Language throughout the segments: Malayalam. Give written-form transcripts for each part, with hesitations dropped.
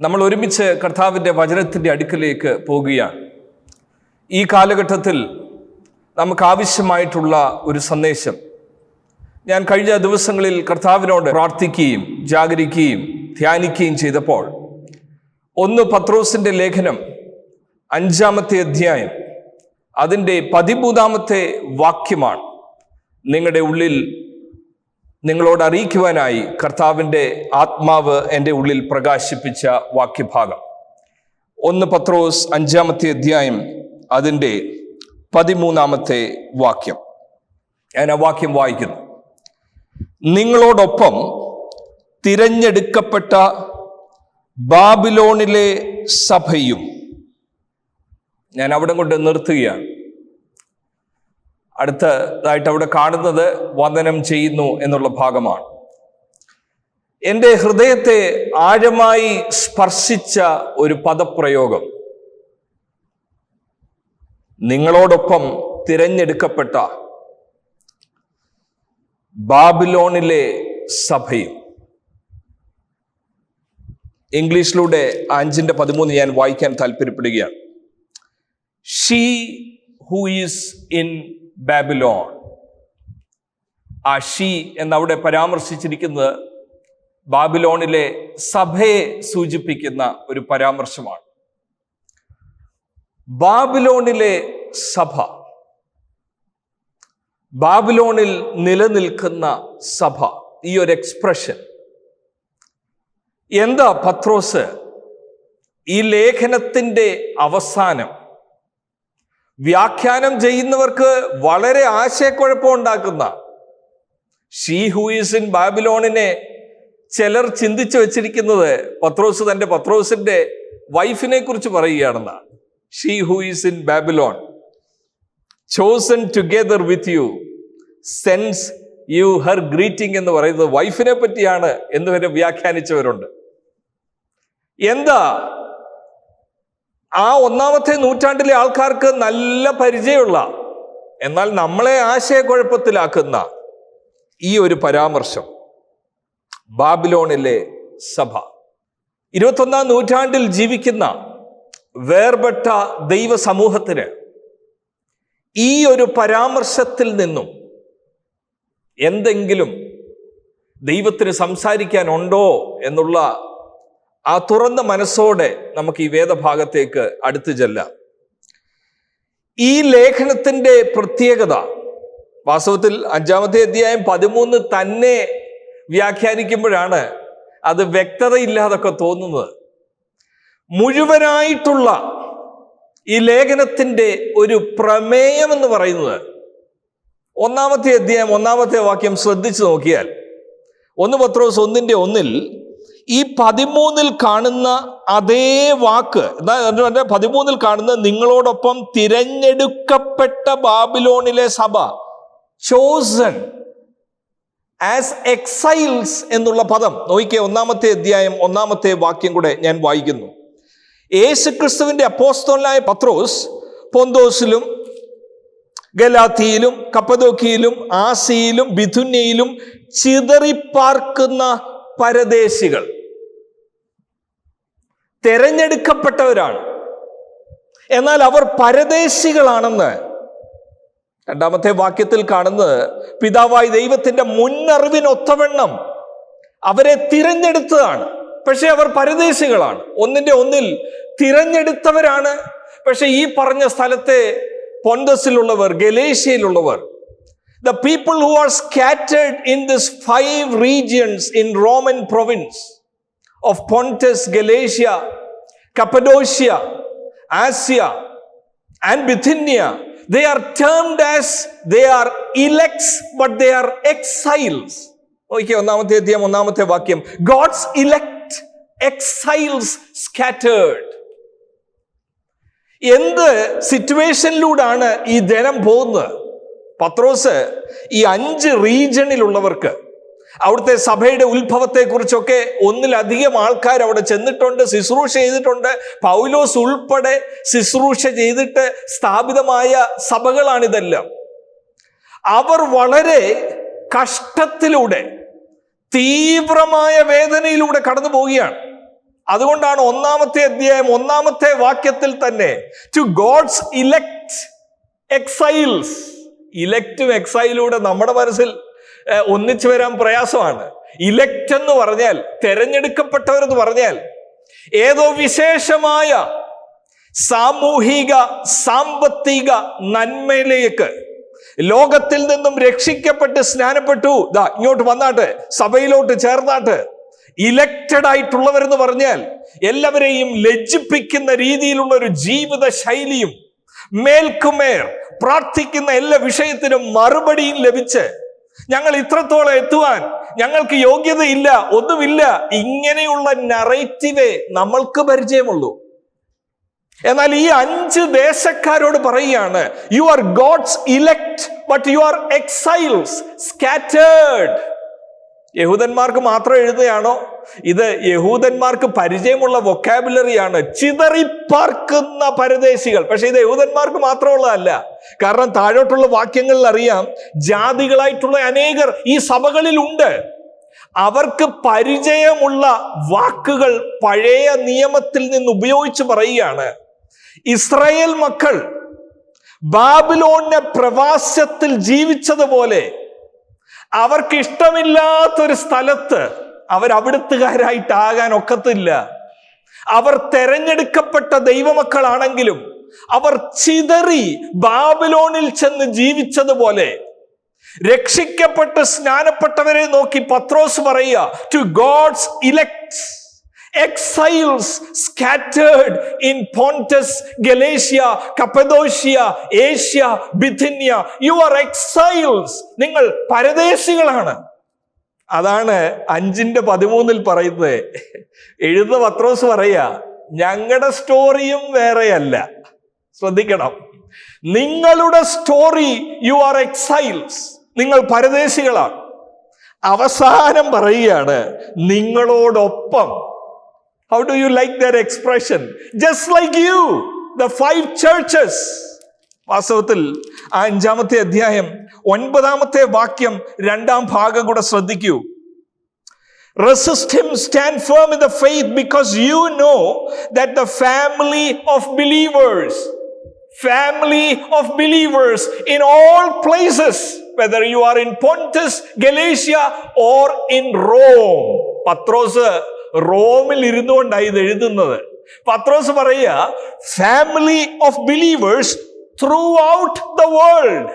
നമ്മൾ ഒരുമിച്ച് കർത്താവിൻ്റെ വചനത്തിൻ്റെ അടുക്കലേക്ക് പോകുകയാണ്. ഈ കാലഘട്ടത്തിൽ നമുക്ക് ആവശ്യമായിട്ടുള്ള ഒരു സന്ദേശം ഞാൻ കഴിഞ്ഞ ദിവസങ്ങളിൽ കർത്താവിനോട് പ്രാർത്ഥിക്കുകയും ജാഗരിക്കുകയും ധ്യാനിക്കുകയും ചെയ്തപ്പോൾ 1 പത്രോസിൻ്റെ ലേഖനം 5-ാമത്തെ അധ്യായം അതിൻ്റെ 13-ാമത്തെ വാക്യമാണ് നിങ്ങളുടെ ഉള്ളിൽ നിങ്ങളോട് അറിയിക്കുവാനായി കർത്താവിൻ്റെ ആത്മാവ് എൻ്റെ ഉള്ളിൽ പ്രകാശിപ്പിച്ച വാക്യഭാഗം. 1 പത്രോസ് 5-ാമത്തെ അധ്യായം അതിൻ്റെ 13-ാമത്തെ വാക്യം. ഞാൻ ആ വാക്യം വായിക്കുന്നു. നിങ്ങളോടൊപ്പം തിരഞ്ഞെടുക്കപ്പെട്ട ബാബിലോണിലെ സഭയും. ഞാൻ അവിടെ കൊണ്ട് നിർത്തുകയാണ്. അടുത്തതായിട്ട് അവിടെ കാണുന്നത് വന്ദനം ചെയ്യുന്നു എന്നുള്ള ഭാഗമാണ്. എൻ്റെ ഹൃദയത്തെ ആഴമായി സ്പർശിച്ച ഒരു പദപ്രയോഗം. നിങ്ങളോടൊപ്പം തിരഞ്ഞെടുക്കപ്പെട്ട ബാബിലോണിലെ സഭയും. ഇംഗ്ലീഷിലൂടെ 5:13 ഞാൻ വായിക്കാൻ താല്പര്യപ്പെടുകയാണ്. She who is in Babylon. ആ ഷീ എന്നവിടെ പരാമർശിച്ചിരിക്കുന്നത് ബാബിലോണിലെ സഭയെ സൂചിപ്പിക്കുന്ന ഒരു പരാമർശമാണ്. ബാബിലോണിലെ സഭ, ബാബിലോണിൽ നിലനിൽക്കുന്ന സഭ, ഈ ഒരു എക്സ്പ്രഷൻ എന്താ പത്രോസ് ഈ ലേഖനത്തിൻ്റെ അവസാനം വ്യാഖ്യാനം ചെയ്യുന്നവർക്ക് വളരെ ആശയക്കുഴപ്പം ഉണ്ടാക്കുന്ന ഷീ ഹു ഈസ് ഇൻ ബാബിലോണിനെ ചിലർ ചിന്തിച്ചു വച്ചിരിക്കുന്നത് പത്രോസിന്റെ വൈഫിനെ കുറിച്ച് പറയുകയാണെന്നാണ്. She who is in Babylon chosen together with you sends you her greeting എന്ന് പറയുന്നത് വൈഫിനെ പറ്റിയാണ് എന്ന് വരെ വ്യാഖ്യാനിച്ചവരുണ്ട്. എന്താ ആ 1-ാമത്തെ നൂറ്റാണ്ടിലെ ആൾക്കാർക്ക് നല്ല പരിചയമുള്ള, എന്നാൽ നമ്മളെ ആശയക്കുഴപ്പത്തിലാക്കുന്ന ഈ ഒരു പരാമർശം, ബാബിലോണിലെ സഭ. 21-ാം നൂറ്റാണ്ടിൽ ജീവിക്കുന്ന വേർപെട്ട ദൈവ സമൂഹത്തിന് ഈ ഒരു പരാമർശത്തിൽ നിന്നും എന്തെങ്കിലും ദൈവത്തിന് സംസാരിക്കാനുണ്ടോ എന്നുള്ള ആ തുറന്ന മനസ്സോടെ നമുക്ക് ഈ വേദഭാഗത്തേക്ക് അടുത്തു ചെല്ലാം. ഈ ലേഖനത്തിൻ്റെ പ്രത്യേകത വാസ്തവത്തിൽ 5-ാമത്തെ അധ്യായം 13 തന്നെ വ്യാഖ്യാനിക്കുമ്പോഴാണ് അത് വ്യക്തതയില്ലാതൊക്കെ തോന്നുന്നത്. മുഴുവനായിട്ടുള്ള ഈ ലേഖനത്തിൻ്റെ ഒരു പ്രമേയം എന്ന് പറയുന്നത് 1-ാമത്തെ അധ്യായം 1-ാമത്തെ വാക്യം ശ്രദ്ധിച്ചു നോക്കിയാൽ 1 പത്രോസ് 1:1 ഈ 13 കാണുന്ന അതേ വാക്ക്, 13 കാണുന്ന നിങ്ങളോടൊപ്പം തിരഞ്ഞെടുക്കപ്പെട്ട ബാബിലോണിലെ സഭ, ചോസൺ ആസ് എക്സൈൽസ് എന്നുള്ള പദം നോക്കിയേ. 1-ാമത്തെ അധ്യായം 1-ാമത്തെ വാക്യം കൂടെ ഞാൻ വായിക്കുന്നു. യേശുക്രിസ്തുവിന്റെ അപ്പോസ്തലനായ പത്രോസ് പൊന്തോസിലും ഗലാത്തിയിലും കപ്പദോക്കിയിലും ആസിയിലും ബിഥുന്യയിലും ചിതറിപ്പാർക്കുന്ന പരദേശികൾ. തെരഞ്ഞെടുക്കപ്പെട്ടവരാണ്, എന്നാൽ അവർ പരദേശികളാണെന്ന് 2-ാമത്തെ വാക്യത്തിൽ കാണുന്നത് പിതാവായ ദൈവത്തിന്റെ മുന്നറിവിനൊത്തവണ്ണം അവരെ തിരഞ്ഞെടുത്തതാണ്. പക്ഷെ അവർ പരദേശികളാണ്. 1:1 തിരഞ്ഞെടുത്തവരാണ്. പക്ഷെ ഈ പറഞ്ഞ സ്ഥലത്തെ പൊന്തസിലുള്ളവർ, ഗലേഷ്യയിലുള്ളവർ, the people who are scattered in these 5 regions in Roman province of Pontus, Galatia, Cappadocia, Asia and Bithynia, they are termed as they are elects but they are exiles. Okay, 1-ാമത്തെ അധ്യായം 1-ാമത്തെ വാക്യം, God's elect exiles scattered. എന്ത് സിറ്റുവേഷനിലൂടെയാണ് ഈ ജനം പോകുന്നത്? പത്രോസ് ഈ 5 റീജിയണിലുള്ളവർക്ക് അവിടുത്തെ സഭയുടെ ഉത്ഭവത്തെക്കുറിച്ചൊക്കെ 1-ലധികം ആൾക്കാർ അവിടെ ചെന്നിട്ടുണ്ട്, ശുശ്രൂഷ ചെയ്തിട്ടുണ്ട്. പൗലോസ് ഉൾപ്പെടെ ശുശ്രൂഷ ചെയ്തിട്ട് സ്ഥാപിതമായ സഭകളാണിതെല്ലാം. അവർ വളരെ കഷ്ടത്തിലൂടെ തീവ്രമായ വേദനയിലൂടെ കടന്നു പോവുകയാണ്. അതുകൊണ്ടാണ് 1-ാമത്തെ അധ്യായം 1-ാമത്തെ വാക്യത്തിൽ തന്നെ ടു ഗോഡ്സ് ഇലക്ട് എക്സൈൽസ്. ഇലക്റ്റും എക്സൈലൂടെ നമ്മുടെ മനസ്സിൽ ഒന്നിച്ചു വരാൻ പ്രയാസമാണ്. ഇലക്റ്റ് എന്ന് പറഞ്ഞാൽ, തെരഞ്ഞെടുക്കപ്പെട്ടവരെന്ന് പറഞ്ഞാൽ ഏതോ വിശേഷമായ സാമൂഹിക സാമ്പത്തിക നന്മയിലേക്ക് ലോകത്തിൽ നിന്നും രക്ഷിക്കപ്പെട്ട് സ്നാനപ്പെട്ടു, ഇങ്ങോട്ട് വന്നാട്ട്, സഭയിലോട്ട് ചേർന്നാട്ട്. ഇലക്റ്റഡ് ആയിട്ടുള്ളവരെന്ന് പറഞ്ഞാൽ എല്ലാവരെയും ലജ്ജിപ്പിക്കുന്ന രീതിയിലുള്ള ഒരു ജീവിത ശൈലിയും മേൽക്കുമേൽ പ്രാർത്ഥിക്കുന്ന എല്ലാ വിഷയത്തിനും മറുപടിയും ലഭിച്ച് ഞങ്ങൾ ഇത്രത്തോളം എത്തുവാൻ ഞങ്ങൾക്ക് യോഗ്യതയില്ല, ഒന്നുമില്ല, ഇങ്ങനെയുള്ള നറേറ്റീവേ നമ്മൾക്ക് പരിചയമുള്ളൂ. എന്നാൽ ഈ 5 ദേശക്കാരോട് പറയുകയാണ്, you are God's elect but you are exiles scattered. യഹൂദന്മാർക്ക് മാത്രം എഴുതുകയാണോ? ഇത് യഹൂദന്മാർക്ക് പരിചയമുള്ള വൊക്കാബുലറിയാണ്, ചിതറിപ്പാർക്കുന്ന പരദേശികൾ. പക്ഷെ ഇത് യഹൂദന്മാർക്ക് മാത്രമുള്ളതല്ല. കാരണം താഴോട്ടുള്ള വാക്യങ്ങളിൽ അറിയാം, ജാതികളായിട്ടുള്ള അനേകർ ഈ സഭകളിൽ ഉണ്ട്. അവർക്ക് പരിചയമുള്ള വാക്കുകൾ പഴയ നിയമത്തിൽ നിന്ന് ഉപയോഗിച്ച് പറയുകയാണ്. ഇസ്രായേൽ മക്കൾ ബാബിലോണിന്റെ പ്രവാസത്തിൽ ജീവിച്ചതുപോലെ അവർക്ക് ഇഷ്ടമില്ലാത്തൊരു സ്ഥലത്ത് അവരവിടുത്തുകാരായിട്ടാകാൻ ഒക്കത്തില്ല. അവർ തെരഞ്ഞെടുക്കപ്പെട്ട ദൈവമക്കളാണെങ്കിലും അവർ ചിതറി ബാബിലോണിൽ ചെന്ന് ജീവിച്ചതുപോലെ രക്ഷിക്കപ്പെട്ട് സ്നാനപ്പെട്ടവരെ നോക്കി പത്രോസ് പറയുക, to God's elect exiles scattered in Pontus, Galatia, Cappadocia, Asia, Bithynia, you are exiles. നിങ്ങൾ പരദേശികളാണ്. അതാണ് 5:13 പറയുന്നത്. എഴുതുന്ന പത്രോസ് പറയുക, ഞങ്ങളുടെ സ്റ്റോറിയും വേറെയല്ല. ശ്രദ്ധിക്കണം, നിങ്ങളുടെ സ്റ്റോറി യു ആർ എക്സൈൽസ്, നിങ്ങൾ പരദേശികളാണ്. അവസാനം പറയുകയാണ്, നിങ്ങളോടൊപ്പം. How do you like that expression? Just like you, the 5 churches. വാസ്തവത്തിൽ 5-ാമത്തെ അധ്യായം 9-ാമത്തെ വാക്യം 2-ാം ഭാഗം കൂടെ ശ്രദ്ധിക്കൂ. Resist him, stand firm in the faith, because you know that the family of believers in all places, whether you are in Pontus, Galatia or in Rome. പത്രോസ് റോമിൽ ഇരുന്നുകൊണ്ടാണ് ഇത് എഴുതുന്നത്. പത്രോസ് പറയുക, family of believers through out the world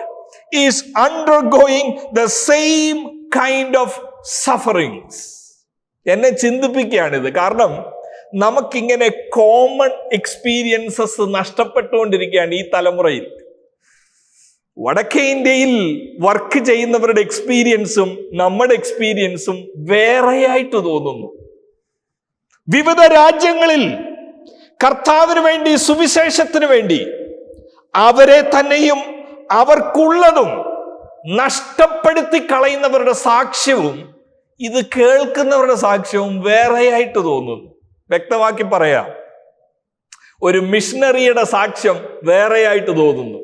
is undergoing the same kind of sufferings. എന്നെ ചിന്തിപ്പിക്കുകയാണിത്. കാരണം നമുക്കിങ്ങനെ കോമൺ എക്സ്പീരിയൻസസ് നഷ്ടപ്പെട്ടുകൊണ്ടിരിക്കുകയാണ് ഈ തലമുറയിൽ. വടക്കേ ഇന്ത്യയിൽ വർക്ക് ചെയ്യുന്നവരുടെ എക്സ്പീരിയൻസും നമ്മുടെ എക്സ്പീരിയൻസും വേറെയായിട്ട് തോന്നുന്നു. വിവിധ രാജ്യങ്ങളിൽ കർത്താവിന് വേണ്ടി, സുവിശേഷത്തിന് വേണ്ടി അവരെ തന്നെയും അവർക്കുള്ളതും നഷ്ടപ്പെടുത്തി കളയുന്നവരുടെ സാക്ഷ്യവും ഇത് കേൾക്കുന്നവരുടെ സാക്ഷ്യവും വേറെയായിട്ട് തോന്നുന്നു. വ്യക്തമാക്കി പറയാം, ഒരു മിഷണറിയുടെ സാക്ഷ്യം വേറെയായിട്ട് തോന്നുന്നു.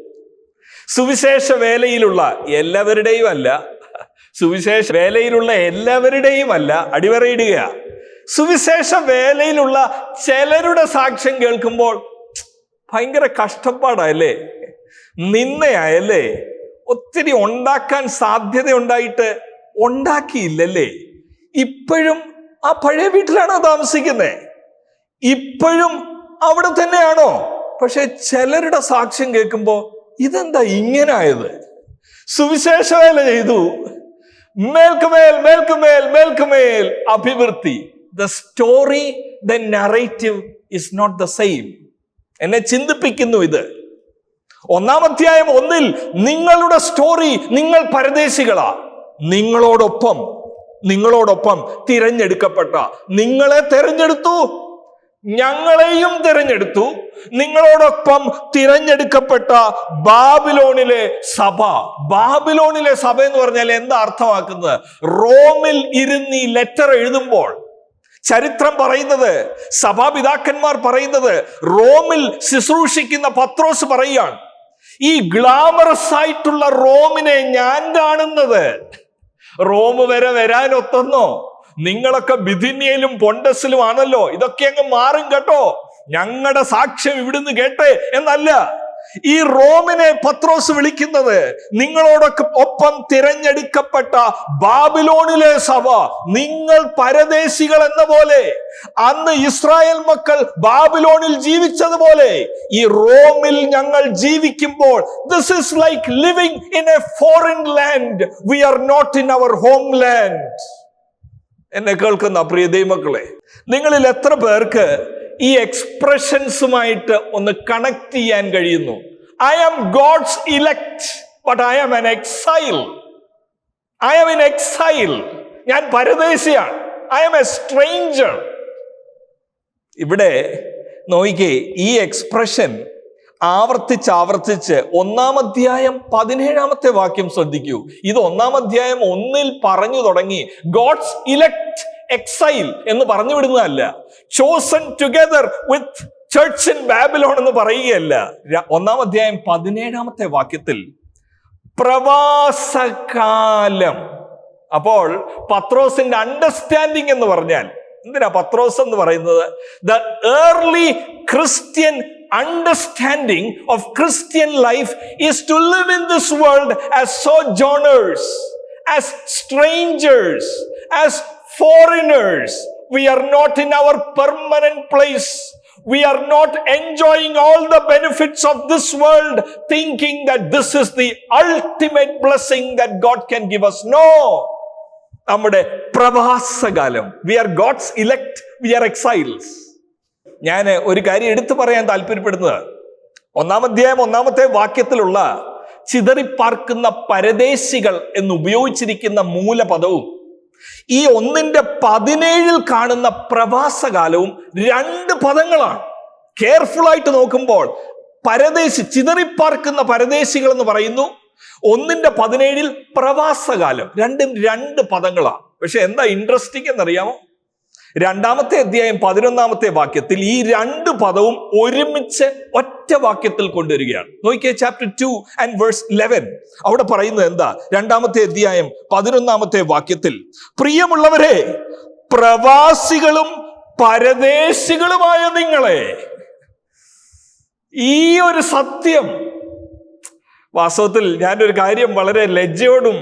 സുവിശേഷ വേലയിലുള്ള എല്ലാവരുടെയും അല്ല, സുവിശേഷ വേലയിലുള്ള എല്ലാവരുടെയും അല്ല, അടിവരയിടുക. സുവിശേഷ വേലയിലുള്ള ചിലരുടെ സാക്ഷ്യം കേൾക്കുമ്പോൾ ഭയങ്കര കഷ്ടപ്പാടല്ലേ, നിന്നയല്ലേ, ഒത്തിരി ഉണ്ടാക്കാൻ സാധ്യത ഉണ്ടായിട്ട് ഉണ്ടാക്കിയില്ലല്ലേ, ഇപ്പോഴും ആ പഴയ വീട്ടിലാണോ താമസിക്കുന്നത്, ഇപ്പോഴും അവിടെ തന്നെയാണോ? പക്ഷെ ചിലരുടെ സാക്ഷ്യം കേൾക്കുമ്പോൾ ഇതെന്താ ഇങ്ങനായത്? സുവിശേഷ വേല ചെയ്തു, മേൽക്കുമേൽ മേൽക്കുമേൽ മേൽക്കുമേൽ അഭിവൃദ്ധി. The story, the narrative is not the same. എന്നെ ചിന്തിപ്പിക്കുന്നു ഇത്. 1-ാം അധ്യായം 1-ൽ നിങ്ങളുടെ സ്റ്റോറി, നിങ്ങൾ പരദേശികളാ, നിങ്ങളോടൊപ്പം തിരഞ്ഞെടുക്കപ്പെട്ട, നിങ്ങളെ തിരഞ്ഞെടുത്തു, ഞങ്ങളെയും തിരഞ്ഞെടുത്തു, നിങ്ങളോടൊപ്പം തിരഞ്ഞെടുക്കപ്പെട്ട ബാബിലോണിലെ സഭ. ബാബിലോണിലെ സഭ എന്ന് പറഞ്ഞാൽ എന്താ അർത്ഥമാക്കുന്നത്? റോമിൽ ഇരുന്ന് ഈ ലെറ്റർ എഴുതുമ്പോൾ ചരിത്രം പറയുന്നത്, സഭാപിതാക്കന്മാർ പറയുന്നത്, റോമിൽ ശുശ്രൂഷിക്കുന്ന പത്രോസ് പറയുകയാണ്, ഈ ഗ്ലാമറസ് ആയിട്ടുള്ള റോമിനെ ഞാൻ കാണുന്നത് റോം വരെ വരാനൊത്തെന്നോ നിങ്ങളൊക്കെ ബിഥിന്യയിലും പൊണ്ടസിലും ആണല്ലോ, ഇതൊക്കെ അങ്ങ് മാറും കേട്ടോ, ഞങ്ങളുടെ സാക്ഷ്യം ഇവിടുന്ന് കേട്ടെ എന്നല്ല. ഈ റോമിനെ പത്രോസ് വിളിക്കുന്നത് നിങ്ങളോടൊക്കെ ഒപ്പം തിരഞ്ഞെടുക്കപ്പെട്ട ബാബിലോണിലെ സഭ, നിങ്ങൾ പരദേശികൾ എന്ന പോലെ അന്ന് ഇസ്രായേൽ മക്കൾ ബാബിലോണിൽ ജീവിച്ചതുപോലെ ഈ റോമിൽ ഞങ്ങൾ ജീവിക്കുമ്പോൾ, this is like living in a foreign land, we are not in our home land. എന്നെ കേൾക്കുന്ന പ്രിയ ദൈവമക്കളെ, നിങ്ങളിൽ എത്ര പേർക്ക് ഈ എക്സ്പ്രഷൻസുമായിട്ട് ഒന്ന് കണക്ട് ചെയ്യാൻ കഴിയുന്നു? I am God's elect but I am an exile. I am in exile. ഞാൻ പരദേശിയാണ്. I am a stranger. ഇവിടെ നോക്കിക്കേ, ഈ എക്സ്പ്രഷൻ ആവർത്തിച്ച് 1-ാം അധ്യായം 17-ാമത്തെ വാക്യം ശ്രദ്ധിക്കൂ. ഇത് 1-ാം അധ്യായം 1-ൽ പറഞ്ഞു തുടങ്ങി ഗോഡ്സ് ഇലക്ട് എക്സൈൽ എന്ന് പറഞ്ഞു വിടുന്നതല്ല. Chosen together with church in Babylon എന്ന് പറയുകയല്ല. 1-ാം അധ്യായം 17-ാമത്തെ വാക്യത്തിൽ പ്രവാസകാലം. അപ്പോൾ പത്രോസിന്റെ അണ്ടർസ്റ്റാൻഡിങ് എന്ന് പറഞ്ഞാൽ എന്തിനാ പത്രോസ് എന്ന് പറയുന്നത്? The early Christian understanding of Christian life is to live in this world as sojourners, as strangers, as foreigners. We are not in our permanent place. We are not enjoying all the benefits of this world, thinking that this is the ultimate blessing that God can give us. No. നമ്മുടെ പ്രവാസകാലം. We are God's elect. We are exiles. ഞാൻ ഒരു കാര്യം എടുത്തു പറയാൻ താല്പര്യപ്പെടുന്നത്, 1-ാം അധ്യായം 1-ാമത്തെ വാക്യത്തിലുള്ള ചിതറിപ്പാർക്കുന്ന പരദേശികൾ എന്ന് ഉപയോഗിച്ചിരിക്കുന്ന മൂലപദവും ഈ 1:17 കാണുന്ന പ്രവാസകാലവും 2 പദങ്ങളാണ്. കെയർഫുൾ ആയിട്ട് നോക്കുമ്പോൾ പരദേശി, ചിതറിപ്പാർക്കുന്ന പരദേശികൾ എന്ന് പറയുന്നു. 1:17 പ്രവാസകാലം. രണ്ടും 2 പദങ്ങളാണ്. പക്ഷെ എന്താ ഇൻട്രസ്റ്റിംഗ് എന്നറിയാമോ? 2-ാമത്തെ അധ്യായം 11-ാമത്തെ വാക്യത്തിൽ ഈ 2 പദവും ഒരുമിച്ച് ഒറ്റ വാക്യത്തിൽ കൊണ്ടുവരികയാണ്. നോക്കിയേ, ചാപ്റ്റർ 2 and verse 11. അവിടെ പറയുന്നത് എന്താ? 2-ാമത്തെ അധ്യായം 11-ാമത്തെ വാക്യത്തിൽ, പ്രിയമുള്ളവരെ, പ്രവാസികളും പരദേശികളുമായ നിങ്ങളെ. ഈ ഒരു സത്യം വാസ്തവത്തിൽ ഞാനൊരു കാര്യം വളരെ ലജ്ജയോടും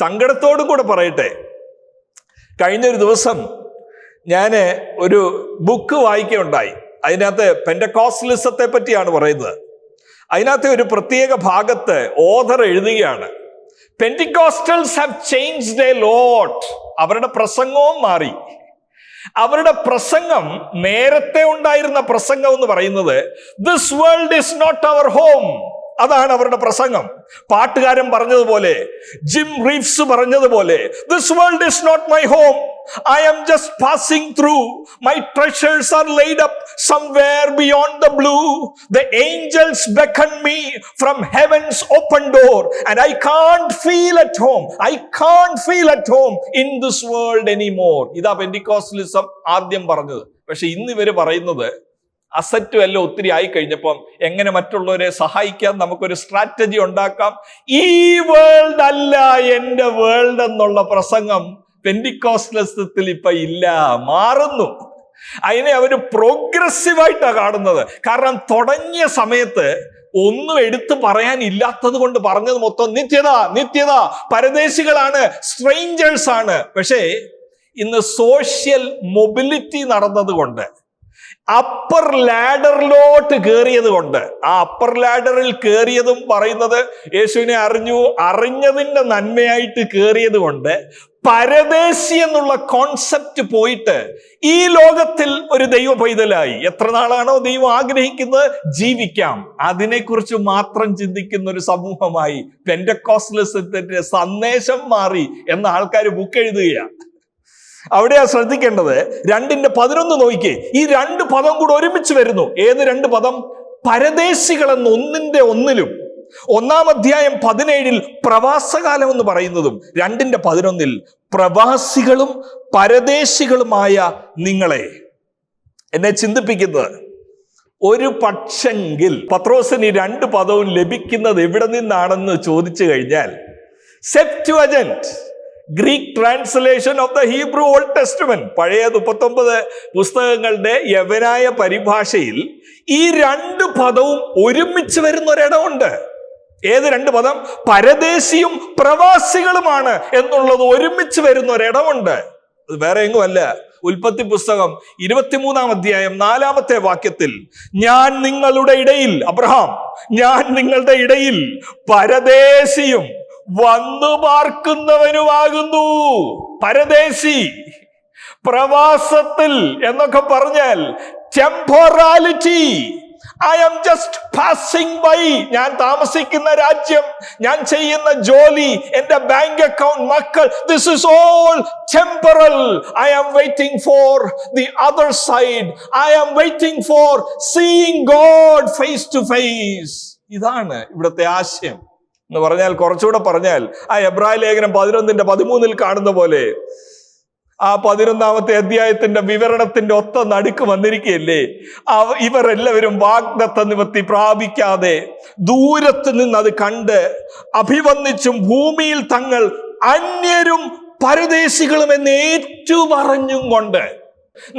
സങ്കടത്തോടും കൂടെ പറയട്ടെ. കഴിഞ്ഞൊരു ദിവസം ഞാൻ ഒരു ബുക്ക് വായിക്കുകയുണ്ടായി. അതിനകത്ത് പെന്റക്കോസ്റ്റലിസത്തെ പറ്റിയാണ് പറയുന്നത്. അതിനകത്ത് ഒരു പ്രത്യേക ഭാഗത്ത് ഓഥർ എഴുതുകയാണ്, പെന്റിക്കോസ്റ്റൽസ് ഹാവ് ചേഞ്ച്ഡ് എ ലോട്ട്. അവരുടെ പ്രസംഗവും മാറി. അവരുടെ പ്രസംഗം, നേരത്തെ ഉണ്ടായിരുന്ന പ്രസംഗം എന്ന് പറയുന്നത് this world is not our home. അതാണ് അവരുടെ പ്രസംഗം. പാട്ടുകാരൻ പറഞ്ഞതുപോലെ, ജിം റീവ്സ് പറഞ്ഞതുപോലെ, this world is not my home. I am just passing through. My treasures are laid up somewhere beyond the blue. The angels beckon me from heaven's open door, and I can't feel at home. I can't feel at home in this world anymore. ഇതാ പെന്റിക്കോസ്റ്റലിസം ആദ്യം പറഞ്ഞത്. പക്ഷെ ഇന്ന് ഇവര് പറയുന്നത് അസറ്റും എല്ലാം ഒത്തിരി ആയി കഴിഞ്ഞപ്പം എങ്ങനെ മറ്റുള്ളവരെ സഹായിക്കാം, നമുക്കൊരു സ്ട്രാറ്റജി ഉണ്ടാക്കാം. ഈ വേൾഡ് അല്ല എൻ്റെ വേൾഡ് എന്നുള്ള പ്രസംഗം പെന്റിക്കോസ്റ്റലിസത്തിൽ ഇപ്പൊ ഇല്ല, മാറുന്നു. അതിനെ അവര് പ്രോഗ്രസീവായിട്ടാണ് കാണുന്നത്. കാരണം തുടങ്ങിയ സമയത്ത് ഒന്നും എടുത്തു പറയാൻ ഇല്ലാത്തത് കൊണ്ട് പറഞ്ഞത് മൊത്തം നിത്യത, പരദേശികളാണ്, സ്ട്രേഞ്ചേഴ്സ് ആണ്. പക്ഷേ ഇന്ന് സോഷ്യൽ മൊബിലിറ്റി നടന്നത് കൊണ്ട്, അപ്പർ ലാഡറിലോട്ട് കയറിയത് കൊണ്ട്, ആ അപ്പർ ലാഡറിൽ കയറിയതും പറയുന്നത് യേശുവിനെ അറിഞ്ഞതിന്റെ നന്മയായിട്ട് കയറിയത് കൊണ്ട് പരദേശി എന്നുള്ള കോൺസെപ്റ്റ് പോയിട്ട് ഈ ലോകത്തിൽ ഒരു ദൈവ പൈതലായി. എത്ര നാളാണോ ദൈവം ആഗ്രഹിക്കുന്നത് ജീവിക്കാം, അതിനെക്കുറിച്ച് മാത്രം ചിന്തിക്കുന്ന ഒരു സമൂഹമായി പെന്റക്കോസ്റ്റലിസത്തിന്റെ സന്ദേശം മാറി എന്ന ആൾക്കാർ ബുക്ക് എഴുതുകയാണ്. അവിടെയാ ശ്രദ്ധിക്കേണ്ടത്. 2:11 നോക്കിക്കേ, ഈ 2 പദം കൂടെ ഒരുമിച്ച് വരുന്നു. ഏത് 2 പദം? പരദേശികൾ എന്ന് 1:1 1-ാം അധ്യായം 17 പ്രവാസകാലം എന്ന് പറയുന്നതും 2:11 പ്രവാസികളും പരദേശികളുമായ നിങ്ങളെ. എന്നെ ചിന്തിപ്പിക്കുന്നത്, ഒരു പക്ഷെങ്കിൽ പത്രോസിന് ഈ 2 പദവും ലഭിക്കുന്നത് എവിടെ നിന്നാണെന്ന് ചോദിച്ചു കഴിഞ്ഞാൽ, Septuagint Greek translation of the Hebrew Old Testament. പഴയ 39 പുസ്തകങ്ങളുടെ യവനായ പരിഭാഷയിൽ ഈ രണ്ട് പദവും ഒരുമിച്ച് വരുന്ന ഒരിടമുണ്ട്. ഏത് രണ്ട് പദം? പരദേശിയും പ്രവാസികളുമാണ് എന്നുള്ളത് ഒരുമിച്ച് വരുന്ന ഒരിടമുണ്ട്. അത് വേറെ എങ്ങുമല്ല. ഉൽപ്പത്തി പുസ്തകം 23-ാം അധ്യായം 4-ാമത്തെ വാക്യത്തിൽ, ഞാൻ നിങ്ങളുടെ ഇടയിൽ, അബ്രഹാം, ഞാൻ നിങ്ങളുടെ ഇടയിൽ പരദേശിയും വന്നു പാർക്കുന്നവനുമാകുന്നു. പരദേശി, പ്രവാസത്തിൽ എന്നൊക്കെ പറഞ്ഞാൽ ടെമ്പറാലിറ്റി. I am just passing by. ഞാൻ താമസിക്കുന്ന രാജ്യം, ഞാൻ ചെയ്യുന്ന ജോലി, എന്റെ ബാങ്ക് അക്കൗണ്ട്, മക്കൾ, this is all temporal. I am waiting for the other side. I am waiting for seeing God face to face. ഇതാണ് ഇവിടുത്തെ ആശയം എന്ന് പറഞ്ഞാൽ, കുറച്ചുകൂടെ പറഞ്ഞാൽ ആ എബ്രായ ലേഖനം 11:13 കാണുന്ന പോലെ ആ 11-ാമത്തെ അധ്യായത്തിന്റെ വിവരണത്തിന്റെ ഒത്ത നടുക്ക് വന്നിരിക്കുകയല്ലേ. ഇവർ എല്ലാവരും വാഗ്ദത്ത നിവൃത്തി പ്രാപിക്കാതെ ദൂരത്ത് നിന്ന് അത് കണ്ട് അഭിവന്ദിച്ചും ഭൂമിയിൽ തങ്ങൾ അന്യരും പരദേശികളും എന്ന് ഏറ്റുപറഞ്ഞും കൊണ്ട്,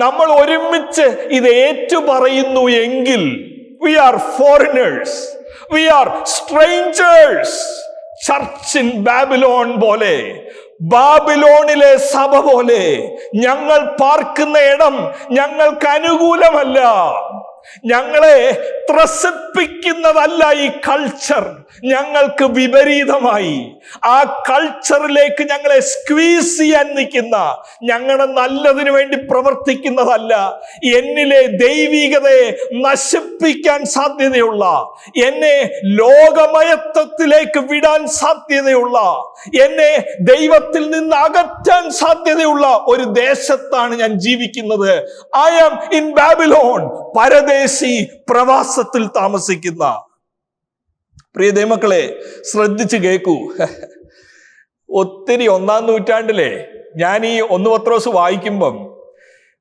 നമ്മൾ ഒരുമിച്ച് ഇത് ഏറ്റുപറയുന്നു എങ്കിൽ we are foreigners, we are strangers. Church in Babylon പോലെ, ബാബിലോണിലെ സഭ പോലെ ഞങ്ങൾ പാർക്കുന്ന ഇടം ഞങ്ങൾക്ക് അനുകൂലമല്ല. ഞങ്ങളെ ത്രസിപ്പിക്കുന്നതല്ല ഈ കൾച്ചർ. ഞങ്ങൾക്ക് വിപരീതമായി ആ കൾച്ചറിലേക്ക് ഞങ്ങളെ സ്ക്വീസ് ചെയ്യാൻ നിൽക്കുന്ന, ഞങ്ങളുടെ നല്ലതിനു വേണ്ടി പ്രവർത്തിക്കുന്നതല്ല, എന്നിലെ ദൈവികതയെ നശിപ്പിക്കാൻ സാധ്യതയുള്ള, എന്നെ ലോകമയത്വത്തിലേക്ക് വിടാൻ സാധ്യതയുള്ള, എന്നെ ദൈവത്തിൽ നിന്ന് അകറ്റാൻ സാധ്യതയുള്ള ഒരു ദേശത്താണ് ഞാൻ ജീവിക്കുന്നത്. I am in Babylon. പരദേശി, പ്രവാസത്തിൽ താമസിക്കുന്ന. പ്രിയ ദൈവമക്കളെ, ശ്രദ്ധിച്ച് കേൾക്കൂ. ഒത്തിരി 1-ാം നൂറ്റാണ്ടിലെ ഞാൻ ഈ 1 പത്രോസ് വായിക്കുമ്പം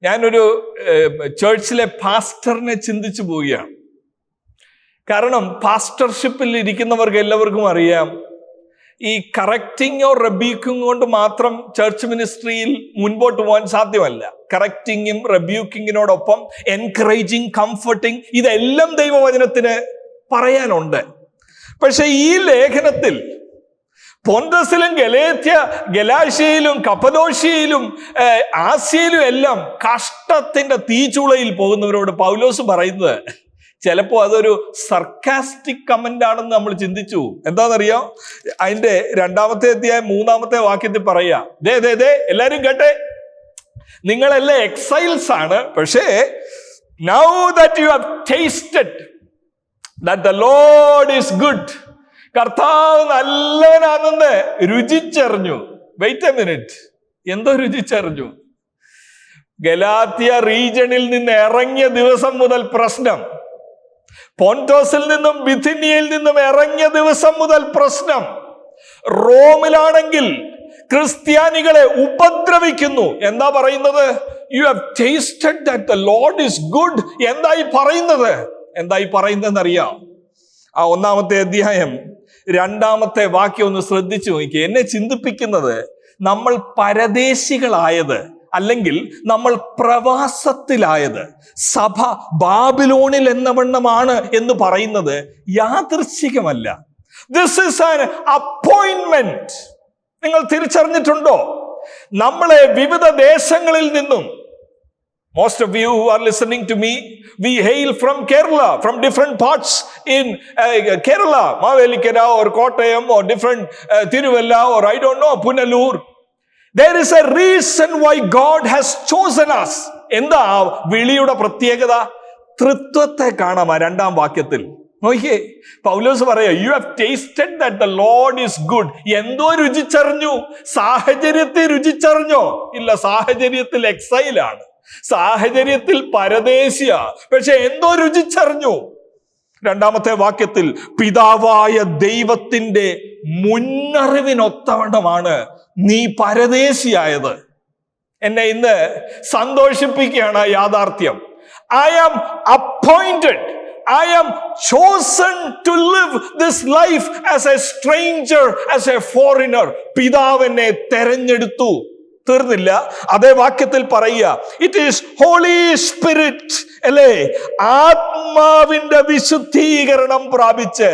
ഞാനൊരു ചേർച്ചിലെ പാസ്റ്ററിനെ ചിന്തിച്ചു പോവുകയാണ്. കാരണം പാസ്റ്റർഷിപ്പിൽ ഇരിക്കുന്നവർക്ക് എല്ലാവർക്കും അറിയാം, ഈ കറക്റ്റിംഗ് ഓർ റെബ്യൂക്കിംഗ് കൊണ്ട് മാത്രം ചർച്ച് മിനിസ്ട്രിയിൽ മുൻപോട്ട് പോകാൻ സാധ്യമല്ല. കറക്റ്റിങ്ങും റെബ്യൂക്കിങ്ങിനോടൊപ്പം എൻകറേജിങ്, കംഫർട്ടിങ്, ഇതെല്ലാം ദൈവവചനത്തിന് പറയാനുണ്ട്. പക്ഷെ ഈ ലേഖനത്തിൽ പൊന്തസിലും ഗലാഷ്യയിലും കപ്പദോഷ്യയിലും ആസ്യയിലും എല്ലാം കഷ്ടത്തിന്റെ തീച്ചുളയിൽ പോകുന്നവരോട് പൗലോസ് പറയുന്നത്, ചിലപ്പോൾ അതൊരു സർക്കാസ്റ്റിക് കമന്റ് ആണെന്ന് നമ്മൾ ചിന്തിച്ചു. എന്താണെന്നറിയാം? അതിന്റെ 2-ാമത്തെ അധ്യായം 3-ാമത്തെ വാക്യത്തിൽ പറയാ, ദേ എല്ലാരും കേട്ടെ, നിങ്ങളെല്ലാം എക്സൈൽസ് ആണ്, പക്ഷേ now that you have tasted that the Lord is good, കർത്താവ് നല്ലവനാണെന്ന് രുചിച്ചറിഞ്ഞു. വെയിറ്റ് എ മിനിറ്റ്, എന്തോ രുചിച്ചറിഞ്ഞു? ഗലാത്യ റീജണിൽ നിന്ന് ഇറങ്ങിയ ദിവസം മുതൽ പ്രശ്നം. പോന്തോസിൽ നിന്നും ബിഥിനിയയിൽ നിന്നും ഇറങ്ങിയ ദിവസം മുതൽ പ്രശ്നം. റോമിലാണെങ്കിൽ ക്രിസ്ത്യാനികളെ ഉപദ്രവിക്കുന്നു. എന്താ പറയുന്നത്? U have tasted that the lord is good. എന്തായി പറയുന്നതെന്നറിയാം? ആ 1-ാമത്തെ അധ്യായം 2-ാമത്തെ വാക്യം ഒന്ന് ശ്രദ്ധിച്ചു നോക്കി. എന്നെ ചിന്തിപ്പിക്കുന്നത്, നമ്മൾ പരദേശികളായത്, അല്ലെങ്കിൽ നമ്മൾ പ്രവാസത്തിലായത്, സഭ ബാബിലോണിൽ എന്നവണ്ണമാണ് എന്ന് പറയുന്നത് യാദൃശ്ചികമല്ല. This is an appointment. നിങ്ങൾ തിരിച്ചറിഞ്ഞിട്ടുണ്ടോ? നമ്മളെ വിവിധ ദേശങ്ങളിൽ നിന്നും, most of you who are listening to me, we hail from Kerala, from different parts in Kerala, Mavelikara or Kottayam or different Tiruvalla or I don't know, Punalur. There is a reason why God has chosen us. എന്താ വിളിയുടെ പ്രത്യേകത? തൃത്വത്തെ കാണാം 2-ാം വാക്യത്തിൽ. നോക്കിയേ, പൗലോസ് പറയാ, U have tasted that the lord is good. എന്തോ രുചിച്ചറിഞ്ഞു? സാഹചര്യത്തെ രുചിച്ചറിഞ്ഞോ? ഇല്ല, സാഹചര്യത്തിൽ എക്സൈലാണ്, സാഹചര്യത്തിൽ പരദേശിയ, പക്ഷെ എന്തോ രുചിച്ചറിഞ്ഞു. 2-ാമത്തെ വാക്യത്തിൽ, പിതാവായ ദൈവത്തിന്റെ മുന്നറിവിനൊത്തവണ്ണമാണ് നീ പരദേശിയായത്. എന്നെ ഇന്ന് സന്തോഷിപ്പിക്കുകയാണ് യാഥാർത്ഥ്യം. I am appointed I am chosen to live this life as a stranger, as a foreigner. പിതാവ് എന്നെ തെരഞ്ഞെടുത്തു. തീർന്നില്ല. അതേ വാക്യത്തിൽ പറയുക, ഇറ്റ് ഈസ് ഹോളി സ്പിരിറ്റ്, അല്ലേ? ആത്മാവിന്റെ വിശുദ്ധീകരണം പ്രാപിച്ച്.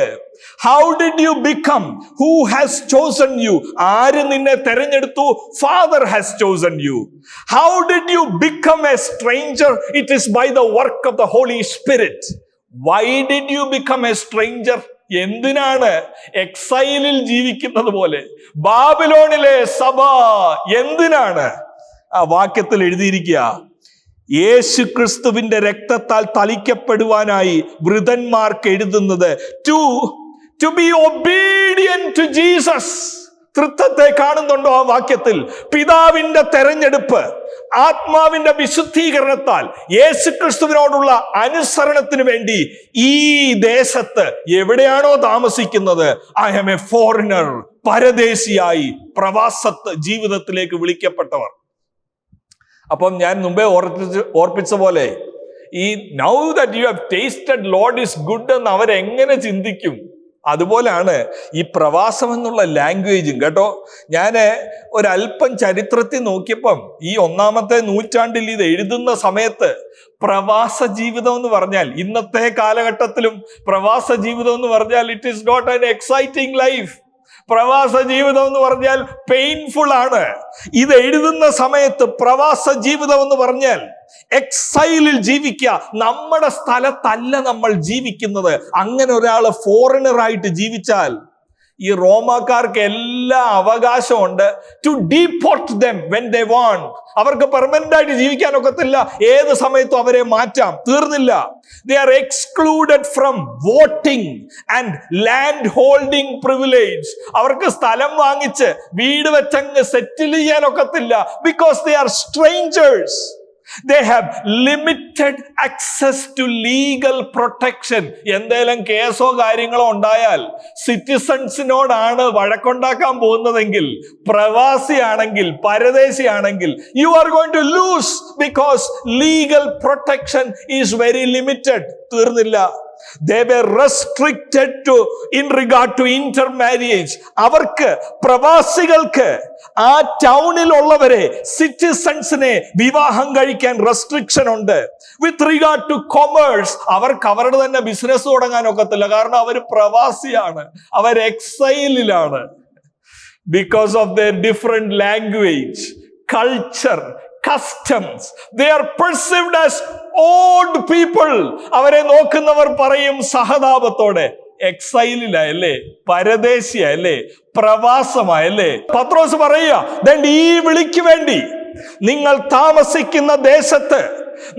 How did you become? Who has chosen you? ആര് നിന്നെ തെരഞ്ഞെടുത്തു? Father has chosen you. How did you become a stranger? It is by the work of the Holy Spirit. Why did you become a stranger? എന്തിനാണ് എക്സൈലിൽ ജീവിക്കുന്നത് പോലെ ബാബിലോണിലെ സഭ എന്തിനാണ്? ആ വാക്യത്തിൽ എഴുതിയിരിക്കുക, യേശു ക്രിസ്തുവിന്റെ രക്തത്താൽ തളിക്കപ്പെടുവാനായി വൃതന്മാർക്ക് എഴുതുന്നത് to be obedient to Jesus. തൃത്വത്തെ കാണുന്നുണ്ടോ ആ വാക്യത്തിൽ? പിതാവിന്റെ തെരഞ്ഞെടുപ്പ്, ആത്മാവിന്റെ വിശുദ്ധീകരണത്താൽ യേശു ക്രിസ്തുവിനോടുള്ള അനുസരണത്തിന് വേണ്ടി ഈ ദേശത്ത് എവിടെയാണോ താമസിക്കുന്നത്, ഐ ആം എ ഫോറിനർ, പരദേശിയായി പ്രവാസത്ത് ജീവിതത്തിലേക്ക് വിളിക്കപ്പെട്ടവർ. അപ്പം ഞാൻ മുമ്പേ ഓർപ്പിച്ച പോലെ ഈ now that you have tasted Lord is good എന്ന് അവരെങ്ങനെ ചിന്തിക്കും? അതുപോലെയാണ് ഈ പ്രവാസം എന്നുള്ള ലാംഗ്വേജും. കേട്ടോ, ഞാൻ ഒരല്പം ചരിത്രത്തിൽ നോക്കിയപ്പം ഈ 1-ാമത്തെ നൂറ്റാണ്ടിൽ ഇത് എഴുതുന്ന സമയത്ത് പ്രവാസ ജീവിതം എന്ന് പറഞ്ഞാൽ, ഇന്നത്തെ കാലഘട്ടത്തിലും പ്രവാസ ജീവിതം എന്ന് പറഞ്ഞാൽ it is not an exciting life. പ്രവാസ ജീവിതം എന്ന് പറഞ്ഞാൽ പെയിൻഫുൾ ആണ്. ഇത് എഴുതുന്ന സമയത്ത് പ്രവാസ ജീവിതം എന്ന് പറഞ്ഞാൽ എക്സൈലിൽ ജീവിക്കുക. നമ്മുടെ സ്ഥലത്തല്ല നമ്മൾ ജീവിക്കുന്നത്. അങ്ങനെ ഒരാള് ഫോറിനർ ആയിട്ട് ജീവിച്ചാൽ ഈ റോമാക്കാർക്ക് എല്ലാ അവകാശമുണ്ട് to deport them when they want. അവർക്ക് പെർമനന്റ് ആയിട്ട് ജീവിക്കാനൊക്കത്തില്ല, ഏത് സമയത്തും അവരെ മാറ്റാം. തീർന്നില്ല. They are excluded from voting and land holding privilege. അവർക്ക് സ്ഥലം വാങ്ങിച്ച് വീട് വെച്ചങ്ങ് സെറ്റിൽ ചെയ്യാനൊക്കത്തില്ല. Because they are strangers. They have limited access to legal protection. എന്തെങ്കിലും കേസോ കാര്യങ്ങളോ ഉണ്ടായാൽ സിറ്റിസൺസിനോടാണ് വഴക്കുണ്ടാക്കാൻ പോകുന്നതെങ്കിൽ, പ്രവാസിയാണെങ്കിൽ, പരദേശിയാണെങ്കിൽ, you are going to lose because legal protection is very limited. തീർന്നില്ല. They were restricted in regard to intermarriage. അവർക്ക്, പ്രവാസികൾക്ക്, ആ ടൗണിലുള്ളവരെ, സിറ്റിസൺസിനെ വിവാഹം കഴിക്കാൻ റെസ്ട്രിക്ഷൻ ഉണ്ട്. വിത്ത് റിഗാർഡ് ടു കൊമേഴ്സ്, അവർക്ക് അവരുടെ തന്നെ ബിസിനസ് തുടങ്ങാൻ ഒക്കത്തില്ല. കാരണം അവർ പ്രവാസിയാണ്, അവർ എക്സൈലിലാണ്. Because of their different language, culture, customs, they are perceived as odd people. അവരെ നോക്കുന്നവർ പറയും സഹതാപത്തോടെ, എക്സൈലിലല്ലേ, പരദേശിയല്ലേ, പ്രവാസമായല്ലേ. പത്രോസ് പറയുക, ഈ വിളിക്ക് വേണ്ടി നിങ്ങൾ താമസിക്കുന്ന ദേശത്ത്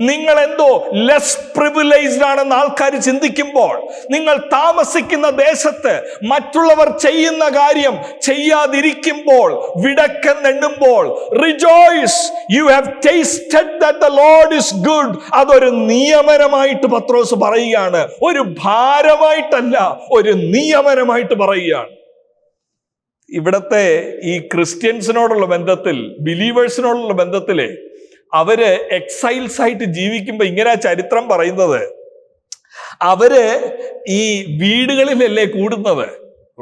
നിങ്ങൾ എന്തോ ലെസ് പ്രിവിലേജ്ഡ് ആണെന്ന് ആൾക്കാർ ചിന്തിക്കുമ്പോൾ, നിങ്ങൾ താമസിക്കുന്ന ദേശത്ത് മറ്റുള്ളവർ ചെയ്യുന്ന കാര്യം ചെയ്യാതിരിക്കുമ്പോൾ, വിടക്കെന്നെണ്ണുമ്പോൾ, rejoice, you have tasted that the lord is good. അതൊരു നിയമനമായിട്ട് പത്രോസ് പറയുകയാണ്, ഒരു ഭാരമായിട്ടല്ല, ഒരു നിയമനമായിട്ട് പറയുകയാണ്. ഇവിടത്തെ ഈ ക്രിസ്ത്യൻസിനോടുള്ള ബന്ധത്തിൽ, ബിലീവേഴ്സിനോടുള്ള ബന്ധത്തിലെ അവര് എക്സൈൽസ് ആയിട്ട് ജീവിക്കുമ്പോ ഇങ്ങനെ ചരിത്രം പറയുന്നത്, അവര് ഈ വീടുകളിലല്ലേ കൂടുന്നത്.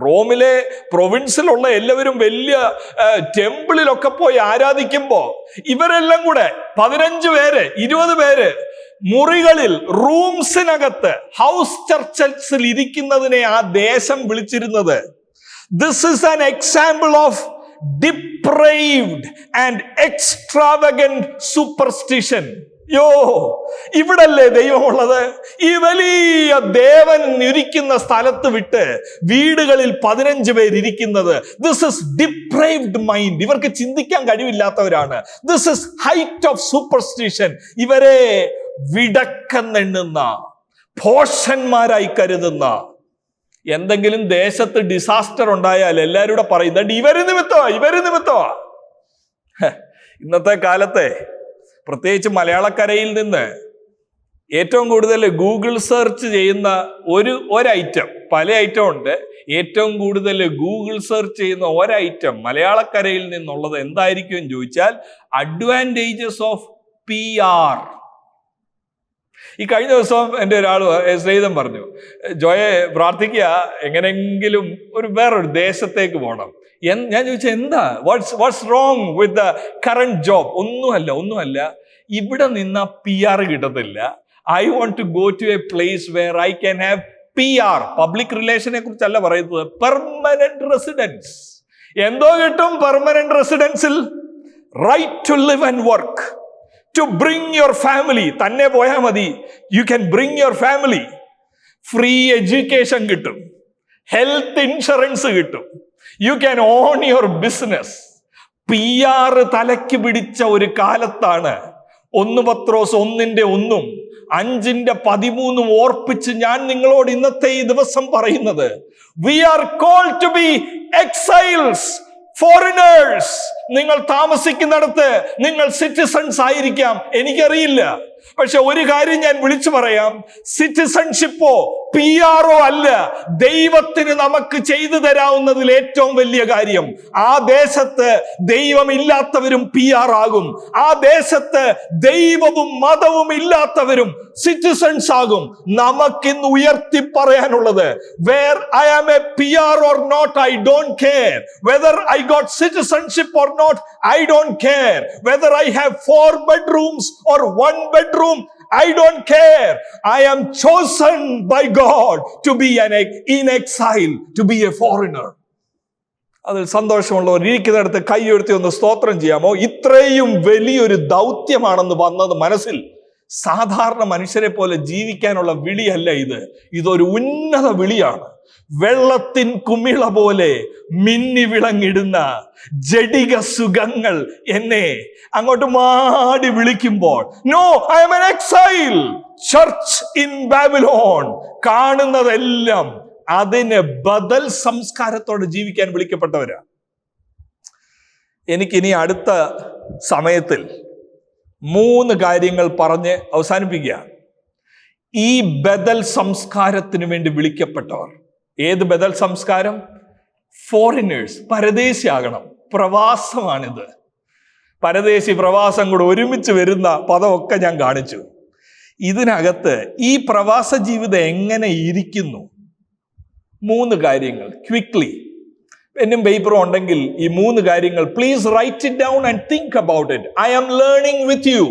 റോമിലെ പ്രൊവിൻസിലുള്ള എല്ലാവരും വലിയ ടെമ്പിളിലൊക്കെ പോയി ആരാധിക്കുമ്പോ ഇവരെല്ലാം കൂടെ 15 പേര് 20 പേര് മുറികളിൽ, റൂംസിനകത്ത്, ഹൗസ് ചർച്ചിൽ ഇരിക്കുന്നതിനെ ആ ദേശം വിളിച്ചിരുന്നത്, this is an example of depraved and extravagant superstition. ഇവിടല്ലേ ദൈവമുള്ളത്? ഈ വലിയ ദേവൻ ഇരിക്കുന്ന സ്ഥലത്ത് വിട്ട് വീടുകളിൽ 15 പേര് ഇരിക്കുന്നത്, ദിസ് ഇസ് ഡിപ്രൈവ്ഡ് മൈൻഡ്. ഇവർക്ക് ചിന്തിക്കാൻ കഴിവില്ലാത്തവരാണ്. This is height of superstition. ഇവരെ വിടക്കെന്നെണ്ണുന്ന, ഭോഷന്മാരായി കരുതുന്ന, എന്തെങ്കിലും ദേശത്ത് ഡിസാസ്റ്റർ ഉണ്ടായാൽ എല്ലാവരും കൂടെ പറയും, ഇവര് നിമിത്തമാ. ഇന്നത്തെ കാലത്തെ പ്രത്യേകിച്ച് മലയാളക്കരയിൽ നിന്ന് ഏറ്റവും കൂടുതൽ ഗൂഗിൾ സെർച്ച് ചെയ്യുന്ന ഒരു ഐറ്റം, പല ഐറ്റം ഉണ്ട്, ഏറ്റവും കൂടുതൽ ഗൂഗിൾ സെർച്ച് ചെയ്യുന്ന ഒരൈറ്റം മലയാളക്കരയിൽ നിന്നുള്ളത് എന്തായിരിക്കും എന്ന് ചോദിച്ചാൽ, അഡ്വാൻറ്റേജസ് ഓഫ് PR. ഈ കഴിഞ്ഞ ദിവസം എൻ്റെ ഒരാൾ സ്നേഹിതൻ പറഞ്ഞു, ജോയെ പ്രാർത്ഥിക്കുക, എങ്ങനെങ്കിലും വേറൊരു ദേശത്തേക്ക് പോകണം. ഞാൻ ചോദിച്ചാൽ എന്താ, what's wrong with the current job? ഒന്നുമല്ല, ഇവിടെ നിന്ന PR കിട്ടത്തില്ല. I want to go to a place where I can have PR, public റിലേഷനെ കുറിച്ചല്ല പറയുന്നത്, പെർമനന്റ് റെസിഡൻസ്. എന്തോ കിട്ടും പെർമനന്റ് റെസിഡൻസിൽ? Right to live and work, to bring your family. തന്നെ പോയാൽ മതി, you can bring your family. Free education കിട്ടും, ഹെൽത്ത് ഇൻഷുറൻസ് കിട്ടും, you can own your business. PR തലയ്ക്ക് പിടിച്ച ഒരു കാലത്താണ് 1 പത്രോസ് 1:1 5:13 ഓർപ്പിച്ച് ഞാൻ നിങ്ങളോട് ഇന്നത്തെ ഈ ദിവസം പറയുന്നത്, we are called to be exiles, foreigners. നിങ്ങൾ താമസിക്കുന്നിടത്ത് നിങ്ങൾ സിറ്റിസൺസ് ആയിരിക്കാം, എനിക്കറിയില്ല. പക്ഷെ ഒരു കാര്യം ഞാൻ വിളിച്ചു പറയാം, സിറ്റിസൺഷിപ്പോ PR അല്ല, ദൈവത്തിന് നമുക്ക് ചെയ്തു തരാവുന്നതിൽ ഏറ്റവും വലിയ കാര്യം, ആ ദേശത്ത് ദൈവമില്ലാത്തവരും PR ആകും, ആ ദേശത്ത് ദൈവവും മതവും ഇല്ലാത്തവരും സിറ്റിസൺസ് ആകും. നമുക്കിന്ന് ഉയർത്തി പറയാനുള്ളത്, where I am a PR or not, I don't care. Whether I got citizenship or not, I don't care. Whether I have 4 bedrooms or 1 bedroom, I don't care. I am chosen by God to be in exile, to be a foreigner. അതിൽ സന്തോഷമുള്ളവർ ഇരിക്കുന്നിടത്ത് കൈ ഉയർത്തി ഒന്ന് സ്തോത്രം ചെയ്യാമോ? ഇത്രയും വലിയൊരു ദൗത്യമാണെന്ന് വന്നത് മനസ്സിൽ. സാധാരണ മനുഷ്യരെ പോലെ ജീവിക്കാനുള്ള വിളിയല്ല ഇത്, ഇതൊരു ഉന്നത വിളിയാണ്. വെള്ളത്തിൻ കുമിള പോലെ മിന്നി വിളങ്ങിടുന്ന ജഡിക സുഖങ്ങൾ എന്നെ അങ്ങോട്ട് മാടി വിളിക്കുമ്പോൾ, no, I am an exile, church in Babylon. കാണുന്നതെല്ലാം അതിന് ബദൽ സംസ്കാരത്തോടെ ജീവിക്കാൻ വിളിക്കപ്പെട്ടവരാ. എനിക്കിനി അടുത്ത സമയത്തിൽ 3 കാര്യങ്ങൾ പറഞ്ഞ് അവസാനിപ്പിക്കുക. ഈ ബദൽ സംസ്കാരത്തിന് വേണ്ടി വിളിക്കപ്പെട്ടവർ. ഏത് ബദൽ സംസ്കാരം? ഫോറിനേഴ്സ്, പരദേശിയാകണം. പ്രവാസമാണിത്. പരദേശി പ്രവാസം കൂടെ ഒരുമിച്ച് വരുന്ന പദമൊക്കെ ഞാൻ കാണിച്ചു. ഇതിനകത്ത് ഈ പ്രവാസ ജീവിതം എങ്ങനെ ഇരിക്കുന്നു? 3 കാര്യങ്ങൾ ക്വിക്ലി. പെന്നും പേപ്പറും ഉണ്ടെങ്കിൽ ഈ 3 കാര്യങ്ങൾ please write it down and think about it. I am learning with you,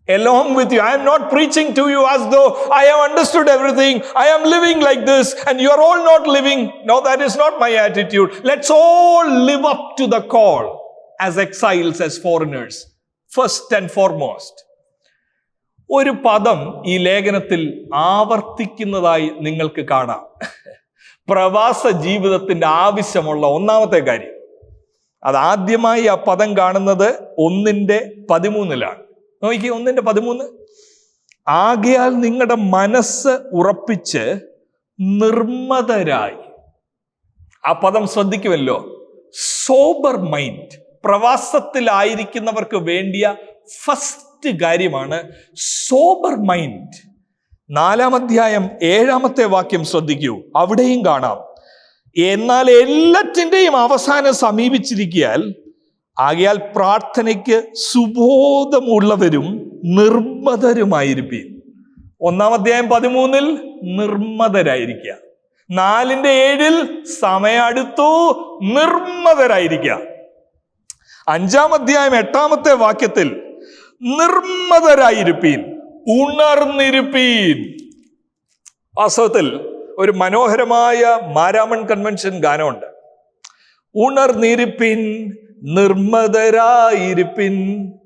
along with you. I am not preaching to you as though I have understood everything. I am living like this and you are all not living. No, that is not my attitude. Let's all live up to the call as exiles, as foreigners. First and foremost, ഒരു പദം ഈ ലേഖനത്തിൽ ആവർത്തിക്കുന്നതായി നിങ്ങൾക്ക് കാണാം. പ്രവാസ ജീവിതത്തിന്റെ ആവശ്യമുള്ള 1ാമത്തെ കാര്യം. അത് ആദ്യമായി ആ പദം കാണുന്നത് 1:13 നോക്കി. 1:13, ആകയാൽ നിങ്ങളുടെ മനസ്സ് ഉറപ്പിച്ച് നിർമ്മതരായി. ആ പദം ശ്രദ്ധിക്കുമല്ലോ. Sober mind. പ്രവാസത്തിലായിരിക്കുന്നവർക്ക് വേണ്ടിയ ഫസ്റ്റ് കാര്യമാണ് സോബർ മൈൻഡ്. 4-ാം അധ്യായം 7-ാമത്തെ വാക്യം ശ്രദ്ധിക്കൂ. അവിടെയും കാണാം, എന്നാൽ എല്ലാറ്റിൻ്റെയും അവസാനം സമീപിച്ചിരിക്കയാൽ ആകയാൽ പ്രാർത്ഥനയ്ക്ക് സുബോധമുള്ളവരും നിർമ്മതരുമായിരിക്കും. 1-ാം അധ്യായം 13 നിർമ്മതരായിരിക്കുക. 4:7 സമയം അടുത്തു, നിർമ്മതരായിരിക്കുക. 5-ാം അധ്യായം 8-ാമത്തെ വാക്യത്തിൽ നിർമ്മതരായിരിപ്പീൻ, ഉണർന്നിരുപ്പീൻ. വാസ്തവത്തിൽ ഒരു മനോഹരമായ മാരാമൺ കൺവെൻഷൻ ഗാനമുണ്ട്. ഉണർന്നിരുപ്പിൻ, നിർമ്മതരായിരിപ്പിൻ,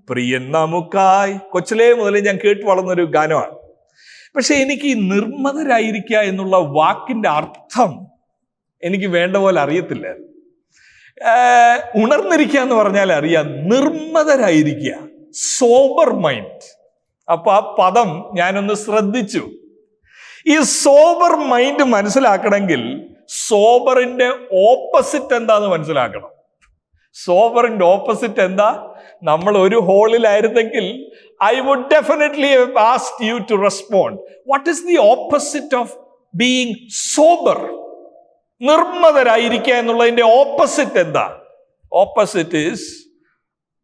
പ്രിയൻ നമുക്കായി. കൊച്ചിലേ മുതൽ ഞാൻ കേട്ട് വളർന്നൊരു ഗാനമാണ്. പക്ഷെ എനിക്ക് ഈ നിർമ്മതരായിരിക്കുക എന്നുള്ള വാക്കിന്റെ അർത്ഥം എനിക്ക് വേണ്ട പോലെ അറിയത്തില്ല. ഉണർന്നിരിക്കുക എന്ന് പറഞ്ഞാൽ അറിയാം, നിർമ്മതരായിരിക്കുക, സോബർ മൈൻഡ്. അപ്പൊ ആ പദം ഞാനൊന്ന് ശ്രദ്ധിച്ചു. ഈ സോബർ മൈൻഡ് മനസ്സിലാക്കണമെങ്കിൽ സോബറിന്റെ ഓപ്പോസിറ്റ് എന്താന്ന് മനസ്സിലാക്കണം. സോബറിന്റെ ഓപ്പോസിറ്റ് എന്താ? നമ്മൾ ഒരു ഹോളിലായിരുന്നെങ്കിൽ I would definitely have asked you to respond. What is the opposite of being sober? നിർമ്മതരായിരിക്കുക എന്നുള്ളതിന്റെ ഓപ്പോസിറ്റ് എന്താ? Opposite is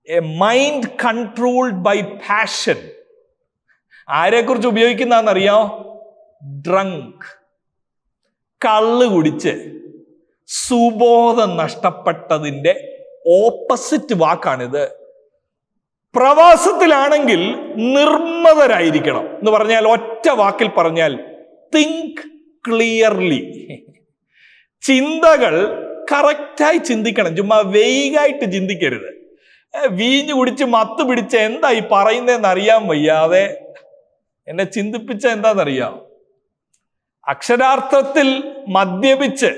a mind controlled by passion. ആരെക്കുറിച്ച് ഉപയോഗിക്കുന്നതെന്നറിയാമോ? ഡ്രങ്ക്, കള്ള് കുടിച്ച് സുബോധം നഷ്ടപ്പെട്ടതിൻ്റെ ഓപ്പോസിറ്റ് വാക്കാണിത്. പ്രവാസത്തിലാണെങ്കിൽ നിർമ്മതരായിരിക്കണം എന്ന് പറഞ്ഞാൽ, ഒറ്റ വാക്കിൽ പറഞ്ഞാൽ തിങ്ക് ക്ലിയർലി. ചിന്തകൾ കറക്റ്റായി ചിന്തിക്കണം, ചുമ്മാ വെയ്ഗായിട്ട് ചിന്തിക്കരുത്. വീഞ്ഞു കുടിച്ച് മത്ത് പിടിച്ച് എന്താ ഈ പറയുന്നതെന്ന് അറിയാൻ വയ്യാതെ എന്നെ ചിന്തിപ്പിച്ച എന്താണെന്നറിയാം? അക്ഷരാർത്ഥത്തിൽ മദ്യപിച്ച്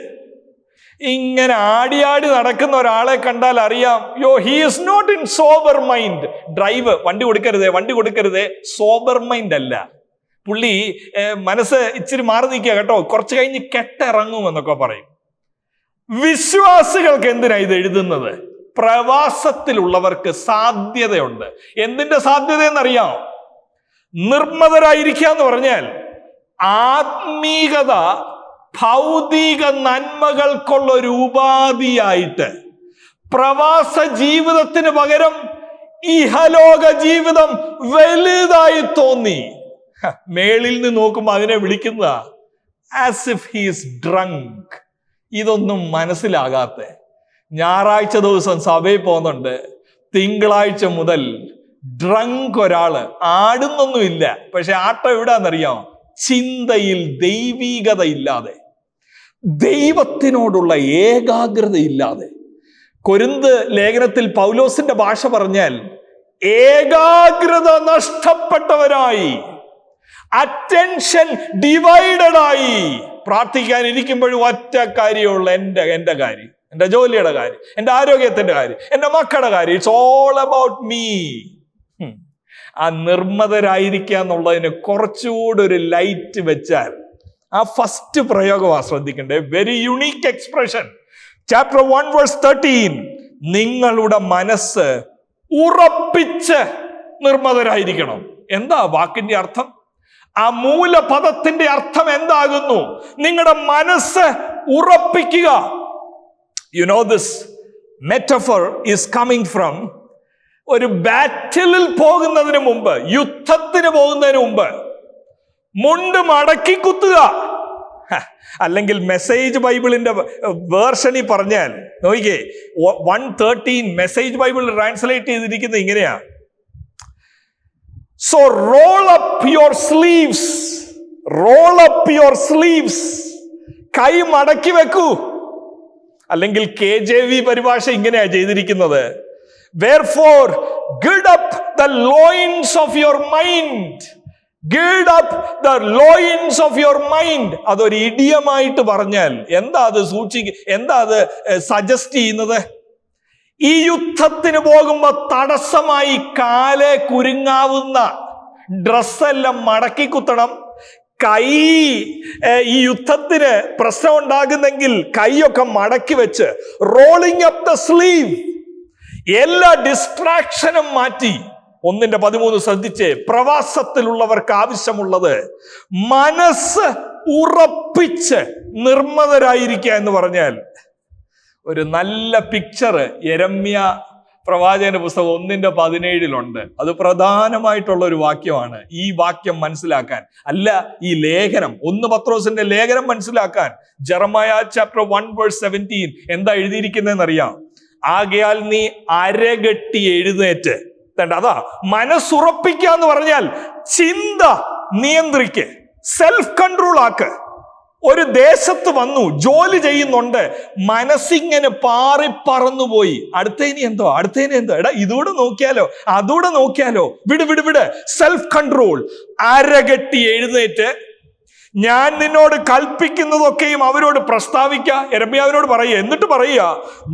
ഇങ്ങനെ ആടിയാടി നടക്കുന്ന ഒരാളെ കണ്ടാൽ അറിയാം, he is not in sober mind. Drive, വണ്ടി കൊടുക്കരുതേ, സോബർ മൈൻഡ് അല്ല. പുള്ളി മനസ്സ് ഇച്ചിരി മാറി നിൽക്കുക കേട്ടോ, കുറച്ച് കഴിഞ്ഞ് കെട്ടിറങ്ങും എന്നൊക്കെ പറയും. വിശ്വാസികൾക്ക് എന്തിനാ ഇത് എഴുതുന്നത്? പ്രവാസത്തിലുള്ളവർക്ക് സാധ്യതയുണ്ട്. എന്തിന്റെ സാധ്യത എന്നറിയാം? നിർമ്മതരായിരിക്കുക എന്ന് പറഞ്ഞാൽ ആത്മീകത ഭൗതിക നന്മകൾക്കുള്ള ഒരു ഉപാധിയായിട്ട് പ്രവാസ ജീവിതത്തിന് പകരം ഇഹലോക ജീവിതം വലുതായി തോന്നി. മേളിൽ നിന്ന് നോക്കുമ്പോൾ അതിനെ വിളിക്കുന്നതാ as if he is drunk. ഇതൊന്നും മനസ്സിലാകാത്ത, ഞായറാഴ്ച ദിവസം സഭയിൽ പോകുന്നുണ്ട്, തിങ്കളാഴ്ച മുതൽ ഡ്രങ്ക് ഒരാള്, ആടുന്നൊന്നുമില്ല, പക്ഷെ ആട്ടം എവിടാന്നറിയാം? ചിന്തയിൽ ദൈവീകത ഇല്ലാതെ, ദൈവത്തിനോടുള്ള ഏകാഗ്രത ഇല്ലാതെ. കൊരിന്ത് ലേഖനത്തിൽ പൗലോസിന്റെ ഭാഷ പറഞ്ഞാൽ ഏകാഗ്രത നഷ്ടപ്പെട്ടവരായി, അറ്റൻഷൻ ഡിവൈഡഡ് ആയി. പ്രാർത്ഥിക്കാൻ ഇരിക്കുമ്പോഴും ഒറ്റ കാര്യമുള്ള എൻ്റെ കാര്യം, എൻ്റെ ജോലിയുടെ കാര്യം, എൻ്റെ ആരോഗ്യത്തിന്റെ കാര്യം, എൻ്റെ മക്കളുടെ കാര്യം. It's all about me. ആ നിർമ്മതരായിരിക്കുക എന്നുള്ളതിന് കുറച്ചുകൂടെ ഒരു ലൈറ്റ് വെച്ചാൽ, ആ ഫസ്റ്റ് പ്രയോഗമാണ് ശ്രദ്ധിക്കേണ്ടത്. Very unique expression. Chapter 1 verse 13, നിങ്ങളുടെ മനസ്സ് ഉറപ്പിച്ച് നിർമ്മതരായിരിക്കണം. എന്താ വാക്കിന്റെ അർത്ഥം? ആ മൂലപദത്തിന്റെ അർത്ഥം എന്താകുന്നു? നിങ്ങളുടെ മനസ്സ് ഉറപ്പിക്കുക. You know this metaphor is coming from ഒരു ബാറ്റിലിൽ പോകുന്നതിന് മുമ്പ്, യുദ്ധത്തിന് പോകുന്നതിന് മുമ്പ് മുണ്ട് മടക്കി കുത്തുക. അല്ലെങ്കിൽ മെസ്സേജ് ബൈബിളിന്റെ വേർഷനിൽ പറഞ്ഞാൽ നോക്കിക്കേ, 113 മെസ്സേജ് ബൈബിൾ ട്രാൻസ്ലേറ്റ് ചെയ്തിരിക്കുന്നത് ഇങ്ങനെയാ: so role up your sleeves, role up your sleeves. കൈ മടക്കി വെക്കൂ. അല്ലെങ്കിൽ KJV പരിഭാഷ ഇങ്ങനെയാ ചെയ്തിരിക്കുന്നത്: Wherefore, gird up the loins of your mind. Gird up the loins of your mind. അതൊരു ഇഡിയമായിട്ട് പറഞ്ഞാൽ എന്താ അത് എന്താ അത് സജസ്റ്റ് ചെയ്യുന്നത്? ഈ യുദ്ധത്തിന് പോകുമ്പോ തടസ്സമായി കാലെ കുരുങ്ങാവുന്ന ഡ്രസ്സെല്ലാം മടക്കി കുത്തണം. കൈ ഈ യുദ്ധത്തിന് പ്രശ്നം ഉണ്ടാകുന്നെങ്കിൽ കൈയൊക്കെ മടക്കി വെച്ച് റോളിംഗ് അപ്പ് ദ സ്ലീവ്, എല്ലാ ഡിസ്ട്രാക്ഷനും മാറ്റി. 1:13 ശ്രദ്ധിച്ച്, പ്രവാസത്തിലുള്ളവർക്ക് ആവശ്യമുള്ളത് മനസ്സ് ഉറപ്പിച്ച് നിർമ്മതരായിരിക്കുക എന്ന് പറഞ്ഞാൽ ഒരു നല്ല പിക്ചർ യെരമ്യ പ്രവാചകന്റെ പുസ്തകം 1:17 അത് പ്രധാനമായിട്ടുള്ള ഒരു വാക്യമാണ്. ഈ വാക്യം മനസ്സിലാക്കാൻ, അല്ല ഈ ലേഖനം, 1 പത്രോസിന്റെ ലേഖനം മനസ്സിലാക്കാൻ, ജെറമയ ചാപ്റ്റർ 1 verse 17 എന്താ എഴുതിയിരിക്കുന്നതെന്നറിയാം? ആകയാൽ നീ അരകെട്ടി എഴുന്നേറ്റ്. അതാ മനസ്സുറപ്പിക്കുക എന്ന് പറഞ്ഞാൽ ചിന്ത നിയന്ത്രിക്ക്, സെൽഫ് കൺട്രോൾ ആക്ക്. ഒരു ദേശത്ത് വന്നു, ജോലി ചെയ്യുന്നുണ്ട്, മനസ്സിങ്ങനെ പാറിപ്പറന്നുപോയി. അടുത്തതിന് എന്തോ എടാ ഇതൂടെ നോക്കിയാലോ, അതൂടെ നോക്കിയാലോ, വിട്. Self control. അരകെട്ടി എഴുന്നേറ്റ് ഞാൻ നിന്നോട് കൽപ്പിക്കുന്നതൊക്കെയും അവരോട് പ്രസ്താവിക്കുക. യെരമ്യാവിനോട് പറയുക. എന്നിട്ട് പറയുക,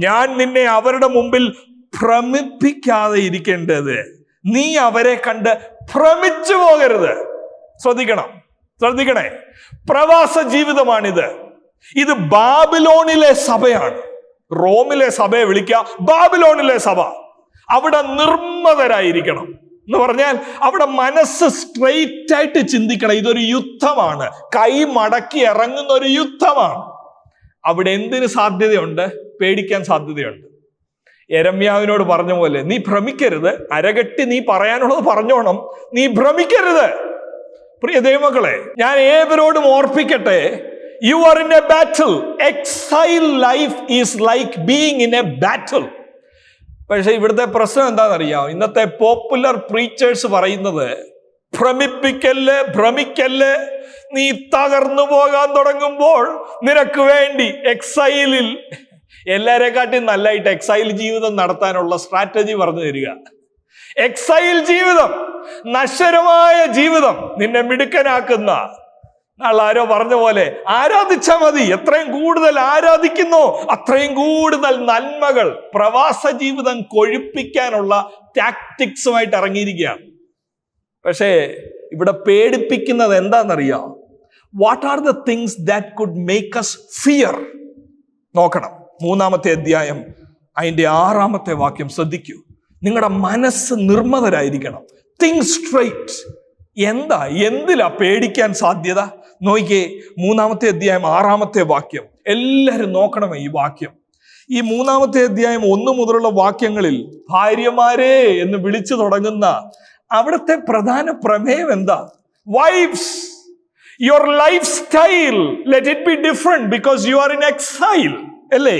ഞാൻ നിന്നെ അവരുടെ മുമ്പിൽ ഭ്രമിപ്പിക്കാതെ ഇരിക്കേണ്ടത്. നീ അവരെ കണ്ട് ഭ്രമിച്ചു പോകരുത്. ശ്രദ്ധിക്കണേ. പ്രവാസ ജീവിതമാണിത്. ഇത് ബാബിലോണിലെ സഭയാണ്. റോമിലെ സഭയെ വിളിക്കുക ബാബിലോണിലെ സഭ. അവിടെ നിർമ്മതരായിരിക്കണം എന്ന് പറഞ്ഞാൽ അവിടെ മനസ്സ് സ്ട്രെയിറ്റ് ആയിട്ട് ചിന്തിക്കണം. ഇതൊരു യുദ്ധമാണ്, കൈ മടക്കി ഇറങ്ങുന്ന ഒരു യുദ്ധമാണ്. അവിടെ എന്തിന് സാധ്യതയുണ്ട്? പേടിക്കാൻ സാധ്യതയുണ്ട്. യെരമ്യാവിനോട് പറഞ്ഞ പോലെ നീ ഭ്രമിക്കരുത്. അരകെട്ടി നീ പറയാനുള്ളത് പറഞ്ഞോണം, നീ ഭ്രമിക്കരുത്. പ്രിയ ദൈവമക്കളെ, ഞാൻ ഏവരോടും ഓർപ്പിക്കട്ടെ, you are in a battle. Exile life is like being in a battle. പക്ഷെ ഇവിടുത്തെ പ്രശ്നം എന്താണെന്നറിയാം? ഇന്നത്തെ പോപ്പുലർ പ്രീച്ചേഴ്സ് പറയുന്നത്, ഭ്രമിക്കല്ല്, നീ തകർന്നു പോകാൻ തുടങ്ങുമ്പോൾ നിനക്ക് വേണ്ടി എക്സൈലിൽ എല്ലാരെക്കാട്ടി നല്ലതായിട്ട് എക്സൈൽ ജീവിതം നടത്താനുള്ള സ്ട്രാറ്റജി പറഞ്ഞു തരിക. എക്സൈൽ ജീവിതം, നശ്വരമായ ജീവിതം നിന്നെ മിടുക്കനാക്കുന്ന, ആരോ പറഞ്ഞ പോലെ ആരാധിച്ചാൽ മതി. എത്രയും കൂടുതൽ ആരാധിക്കുന്നോ അത്രയും കൂടുതൽ നന്മകൾ. പ്രവാസ ജീവിതം കൊഴുപ്പിക്കാനുള്ള ടാക്ടിക്സുമായിട്ട് ഇറങ്ങിയിരിക്കുകയാണ്. പക്ഷേ ഇവിടെ പേടിപ്പിക്കുന്നത് എന്താണെന്നറിയാം? What are the things that could make us fear? നോക്കണം, 3-ാമത്തെ അധ്യായം അതിൻ്റെ 6-ാമത്തെ വാക്യം ശ്രദ്ധിക്കൂ. നിങ്ങളുടെ മനസ്സ് നിർമ്മതരായിരിക്കണം. Think straight. എന്തിലാ പേടിക്കാൻ സാധ്യത? നോക്കിക്കേ, 3-ാമത്തെ അധ്യായം 6-ാമത്തെ വാക്യം. എല്ലാവരും നോക്കണമേ ഈ വാക്യം. ഈ 3-ാമത്തെ അധ്യായം 1 മുതലുള്ള വാക്യങ്ങളിൽ ഭാര്യമാരെ എന്ന് വിളിച്ചു തുടങ്ങുന്ന അവിടുത്തെ പ്രധാന പ്രമേയം എന്താ? Wives, your life style let it be different because you are in exile, അല്ലേ?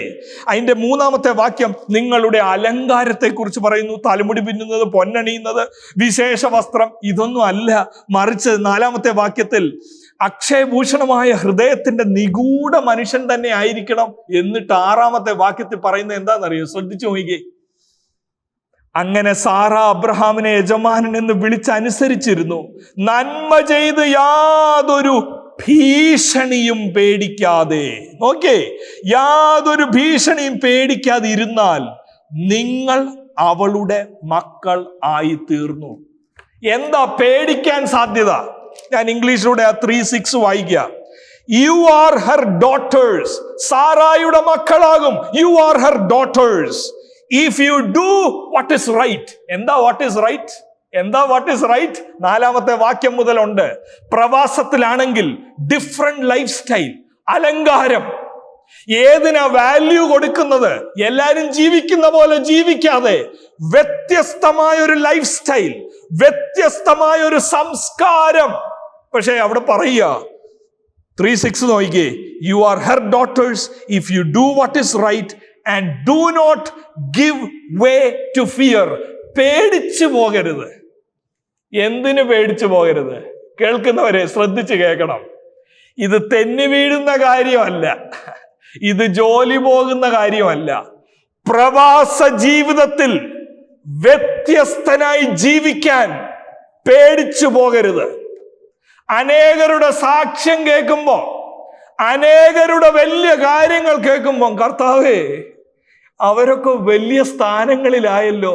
അതിന്റെ 3-ാമത്തെ വാക്യം നിങ്ങളുടെ അലങ്കാരത്തെ കുറിച്ച് പറയുന്നു. തലമുടി പിന്നുന്നത്, പൊന്നണിയുന്നത്, വിശേഷ വസ്ത്രം, ഇതൊന്നും അല്ല. മറിച്ച് 4-ാമത്തെ വാക്യത്തിൽ അക്ഷയഭൂഷണമായ ഹൃദയത്തിന്റെ നിഗൂഢ മനുഷ്യൻ തന്നെ ആയിരിക്കണം. എന്നിട്ട് 6-ാമത്തെ വാക്യത്തിൽ പറയുന്നത് എന്താണെന്നറിയോ? ശ്രദ്ധിച്ചു നോക്കിക്കേ. അങ്ങനെ സാറ അബ്രഹാമിനെ യജമാനൻ എന്ന് വിളിച്ചനുസരിച്ചിരുന്നു, നന്മ ചെയ്ത് യാതൊരു ഭീഷണിയും പേടിക്കാതെ. ഓക്കേ, യാതൊരു ഭീഷണിയും പേടിക്കാതെ ഇരുന്നാൽ നിങ്ങൾ അവളുടെ മക്കൾ ആയി തീർന്നു. എന്താ പേടിക്കാൻ സാധ്യത? ഞാൻ ഇംഗ്ലീഷിലൂടെ 3:6 വായിക്കുക. You are her daughters. സാറായുടെ മക്കളാകും. You are her daughters if you do what is right. എന്താ വാട്ട് ഇസ് റൈറ്റ്? 4-ാമത്തെ വാക്യം മുതലുണ്ട്. പ്രവാസത്തിലാണെങ്കിൽ ഡിഫറെന്റ് ലൈഫ് സ്റ്റൈൽ, അലങ്കാരം. ഏതിനാ വാല്യൂ കൊടുക്കുന്നത്? എല്ലാരും ജീവിക്കുന്ന പോലെ ജീവിക്കാതെ വ്യത്യസ്തമായ ഒരു ലൈഫ് സ്റ്റൈൽ, വ്യത്യസ്തമായ ഒരു സംസ്കാരം. പക്ഷേ അവിടെ പറയുക 3:6 നോക്കിക്കേ, you are her daughters if you do what is right and do not give way to fear. പേടിച്ചു പോകരുത്. എന്തിനു പേടിച്ചു പോകരുത്? കേൾക്കുന്നവരെ ശ്രദ്ധിച്ച് കേൾക്കണം. ഇത് തെന്നി വീഴുന്ന കാര്യമല്ല, ഇത് ജോലി പോകുന്ന കാര്യമല്ല. പ്രവാസ ജീവിതത്തിൽ വ്യത്യസ്തനായി ജീവിക്കാൻ പേടിച്ചു പോകരുത്. അനേകരുടെ സാക്ഷ്യം കേൾക്കുമ്പോ, അനേകരുടെ വലിയ കാര്യങ്ങൾ കേൾക്കുമ്പോ, കർത്താവേ അവരൊക്കെ വലിയ സ്ഥാനങ്ങളിലായല്ലോ,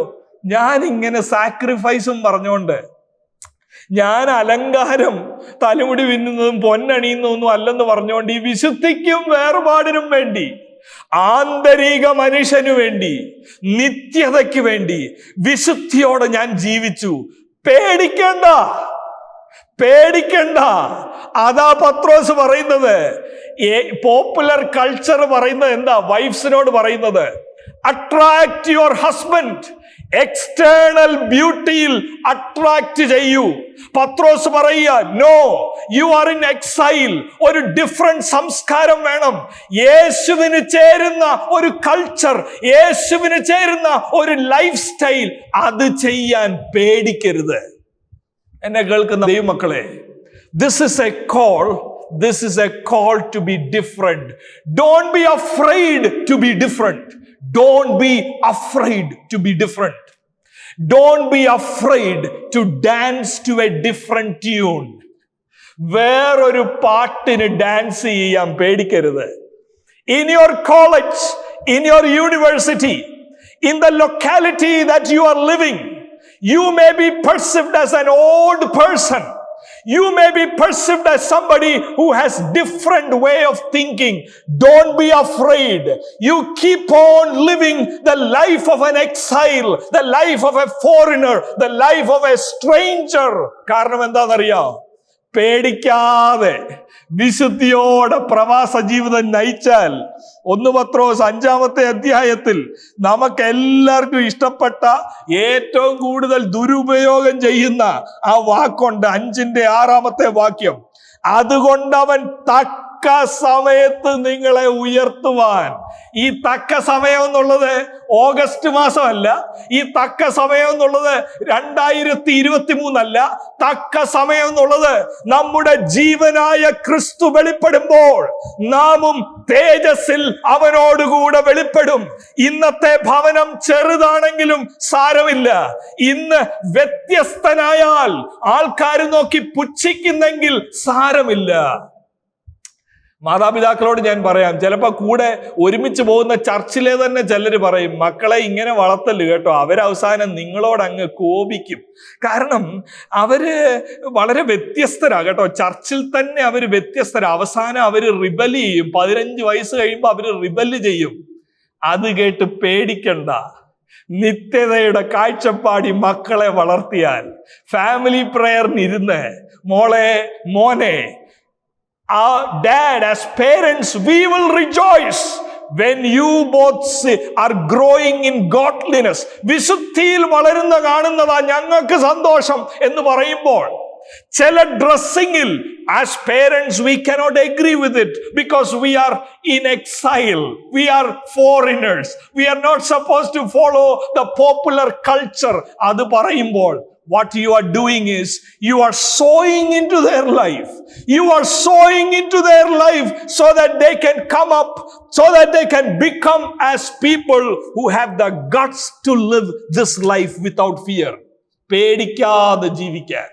ഞാൻ ഇങ്ങനെ സാക്രിഫൈസും പറഞ്ഞുകൊണ്ട്, ഞാൻ അലങ്കാരം, തലമുടി പിന്നുന്നതും പൊന്നണിയുന്നതൊന്നും അല്ലെന്ന് പറഞ്ഞുകൊണ്ട് ഈ വിശുദ്ധിക്കും വേർപാടിനും വേണ്ടി, ആന്തരിക മനുഷ്യനു വേണ്ടി, നിത്യതയ്ക്ക് വേണ്ടി വിശുദ്ധിയോടെ ഞാൻ ജീവിച്ചു. പേടിക്കണ്ട. അതാ പത്രോസ് പറയുന്നത്. പോപ്പുലർ കൾച്ചർ പറയുന്നത് എന്താ? വൈഫ്സിനോട് പറയുന്നത്, അട്രാക്ട് യുവർ ഹസ്ബൻഡ്. എക്സ്റ്റേണൽ ബ്യൂട്ടിയിൽ അട്രാക്ട് ചെയ്യൂ. പത്രോസ് പറയുക, no, you are in exile. ഒരു ഡിഫറെന്റ് സംസ്കാരം വേണം. യേശുവിന് ചേരുന്ന ഒരു കൾച്ചർ, യേശുവിന് ചേരുന്ന ഒരു ലൈഫ് സ്റ്റൈൽ, അത് ചെയ്യാൻ പേടിക്കരുത്. എന്നെ കേൾക്കുന്ന ദൈവമക്കളെ, this is A call. This is a call to be different. Don't be afraid to be different. Don't be afraid to be different. Don't be afraid to dance to a different tune. വേറൊരു പാട്ടിന് ഡാൻസ് ചെയ്യാൻ പേടിക്കരുത്. In your college, in your university, in the locality that you are living, you may be perceived as an old person. You may be perceived as somebody who has different way of thinking. Don't be afraid. You keep on living the life of an exile, the life of a foreigner, the life of a stranger. കാരണം എന്താണെന്നറിയാം? പേടിക്കാതെ വിശുദ്ധിയോടെ പ്രവാസ ജീവിതം നയിച്ചാൽ 1 പത്രോസ് 5-ാമത്തെ അധ്യായത്തിൽ നമുക്കെല്ലാവർക്കും ഇഷ്ടപ്പെട്ട ഏറ്റവും കൂടുതൽ ദുരുപയോഗം ചെയ്യുന്ന ആ വാക്കുണ്ട്, 5-ാമത്തെ വാക്യം. അതുകൊണ്ട് അവൻ തക്ക സമയത്ത് നിങ്ങളെ ഉയർത്തുവാൻ. ഈ തക്ക സമയം എന്നുള്ളത് ഓഗസ്റ്റ് മാസമല്ല, ഈ തക്ക സമയം എന്നുള്ളത് 2023 അല്ല. തക്ക സമയം എന്നുള്ളത് നമ്മുടെ ജീവനായ ക്രിസ്തു വെളിപ്പെടുമ്പോൾ നാമും തേജസ്സിൽ അവനോടുകൂടെ വെളിപ്പെടും. ഇന്നത്തെ ഭവനം ചെറുതാണെങ്കിലും സാരമില്ല. ഇന്ന് വ്യത്യസ്തനായാൽ ആൾക്കാർ നോക്കി പുച്ഛിക്കുന്നെങ്കിൽ സാരമില്ല. മാതാപിതാക്കളോട് ഞാൻ പറയാം, ചിലപ്പോൾ കൂടെ ഒരുമിച്ച് പോകുന്ന ചർച്ചിലെ തന്നെ ചിലർ പറയും, മക്കളെ ഇങ്ങനെ വളർത്തല് കേട്ടോ, അവരവസാനം നിങ്ങളോട് അങ്ങ് കോപിക്കും. കാരണം അവര് വളരെ വ്യത്യസ്തരാ കേട്ടോ. ചർച്ചിൽ തന്നെ അവർ വ്യത്യസ്തരാ. അവസാനം അവര് റിബല് ചെയ്യും. 15 വയസ്സ് കഴിയുമ്പോൾ അവര് റിബല് ചെയ്യും. അത് കേട്ട് പേടിക്കണ്ട. നിത്യതയുടെ കാഴ്ചപ്പാടി മക്കളെ വളർത്തിയാൽ, ഫാമിലി പ്രയറിനിരുന്ന് മോളെ മോനെ, our dad, as parents, we will rejoice when you both are growing in godliness. വിശുദ്ധിയിൽ വളരുന്ന കാണുന്നതാ ഞങ്ങൾക്ക് സന്തോഷം എന്ന് പറയുമ്പോൾ, ചില ഡ്രസ്സിങ്ങിൽ as parents we cannot agree with it because we are in exile, we are foreigners, we are not supposed to follow the popular culture. അത് പറയുമ്പോൾ what you are doing is you are sowing into their life. You are sowing into their life so that they can come up, so that they can become as people who have the guts to live this life without fear. പേടിക്കാതെ ജീവിക്കാൻ.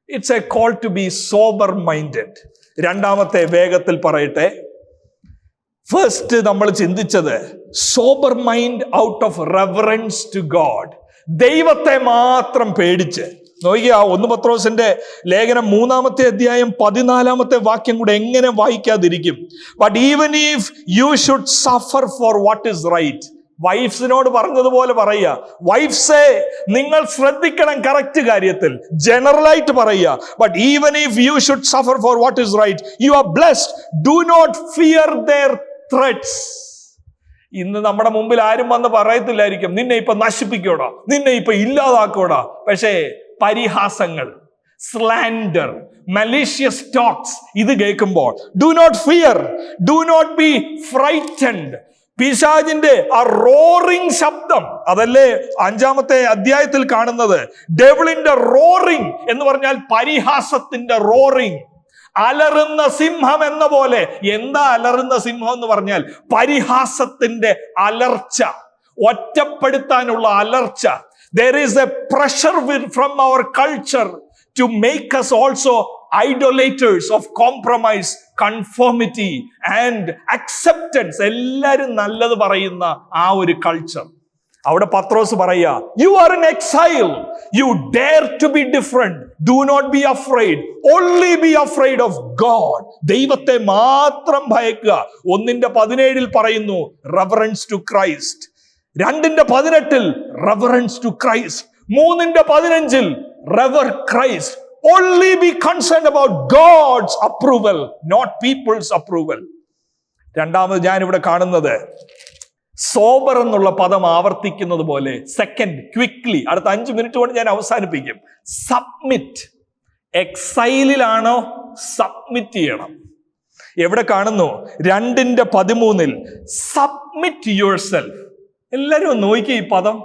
It's a call to be sober minded. 2-ാമത്തെ വേഗത്തിൽ പറയട്ടെ. ഫസ്റ്റ് നമ്മൾ ചിന്തിച്ചത് sober mind out of reverence to God. ദൈവത്തെ മാത്രം പേടിച്ച്. നോക്കിയ 1 പത്രോസിന്റെ ലേഖനം 3-ാമത്തെ അധ്യായം 14-ാമത്തെ വാക്യം കൂടെ എങ്ങനെ വായിക്കാതിരിക്കും? But even if you should suffer for what is right. വൈഫ്സിനോട് പറഞ്ഞതുപോലെ പറയുക, വൈഫ്സേ നിങ്ങൾ ശ്രദ്ധിക്കണം കറക്റ്റ് കാര്യത്തിൽ, ജനറലായിട്ട് പറയുക. But even if you should suffer for what is right, you are blessed. Do not fear their threats. ഇന്ന് നമ്മുടെ മുമ്പിൽ ആരും വന്ന് പറയത്തില്ലായിരിക്കും, നിന്നെ ഇപ്പൊ നശിപ്പിക്കോടാ, നിന്നെ ഇപ്പൊ ഇല്ലാതാക്കോടാ. പക്ഷേ പരിഹാസങ്ങൾ, സ്ലാൻഡർ, മലീഷ്യസ് ടോക്സ് ഇത് കേൾക്കുമ്പോൾ do not fear, do not be frightened. പിശാചിന്റെ ആ റോറിംഗ് ശബ്ദം, അതല്ലേ 5-ാമത്തെ അധ്യായത്തിൽ കാണുന്നത്. ഡെവിളിന്റെ റോറിംഗ് എന്ന് പറഞ്ഞാൽ പരിഹാസത്തിന്റെ റോറിംഗ്. അലറുന്ന സിംഹം എന്ന പോലെ. എന്താ അലറുന്ന സിംഹം എന്ന് പറഞ്ഞാൽ? പരിഹാസത്തിന്റെ അലർച്ച, ഒറ്റപ്പെടുത്താനുള്ള അലർച്ച. There is a pressure from our culture to make us also idolaters of compromise, conformity and acceptance. എല്ലാരും നല്ലത് പറയുന്ന ആ ഒരു കൾച്ചർ. അവിടെ പത്രോസ് പറയാ, you are in exile, you dare to be different, do not be afraid, only be afraid of God. ദൈവത്തെ മാത്രം ഭയക്കുക. 1:17 പറയുന്നു reverence to Christ. 2:18 reverence to Christ. 3:15 revere Christ. Only be concerned about God's approval, not people's approval. രണ്ടാമത് ഞാൻ ഇവിടെ കാണുന്നത് സോബർ എന്നുള്ള പദം ആവർത്തിക്കുന്നത് പോലെ. സെക്കൻഡ്, ക്വിക്ലി, അടുത്ത 5 മിനിറ്റ് കൊണ്ട് ഞാൻ അവസാനിപ്പിക്കും. സബ്മിറ്റ്. എക്സൈലിലാണോ? സബ്മിറ്റ് ചെയ്യണം. എവിടെ കാണുന്നു? 2:13 സബ്മിറ്റ് യുവർ സെൽഫ്. എല്ലാവരും നോക്കി ഈ പദം.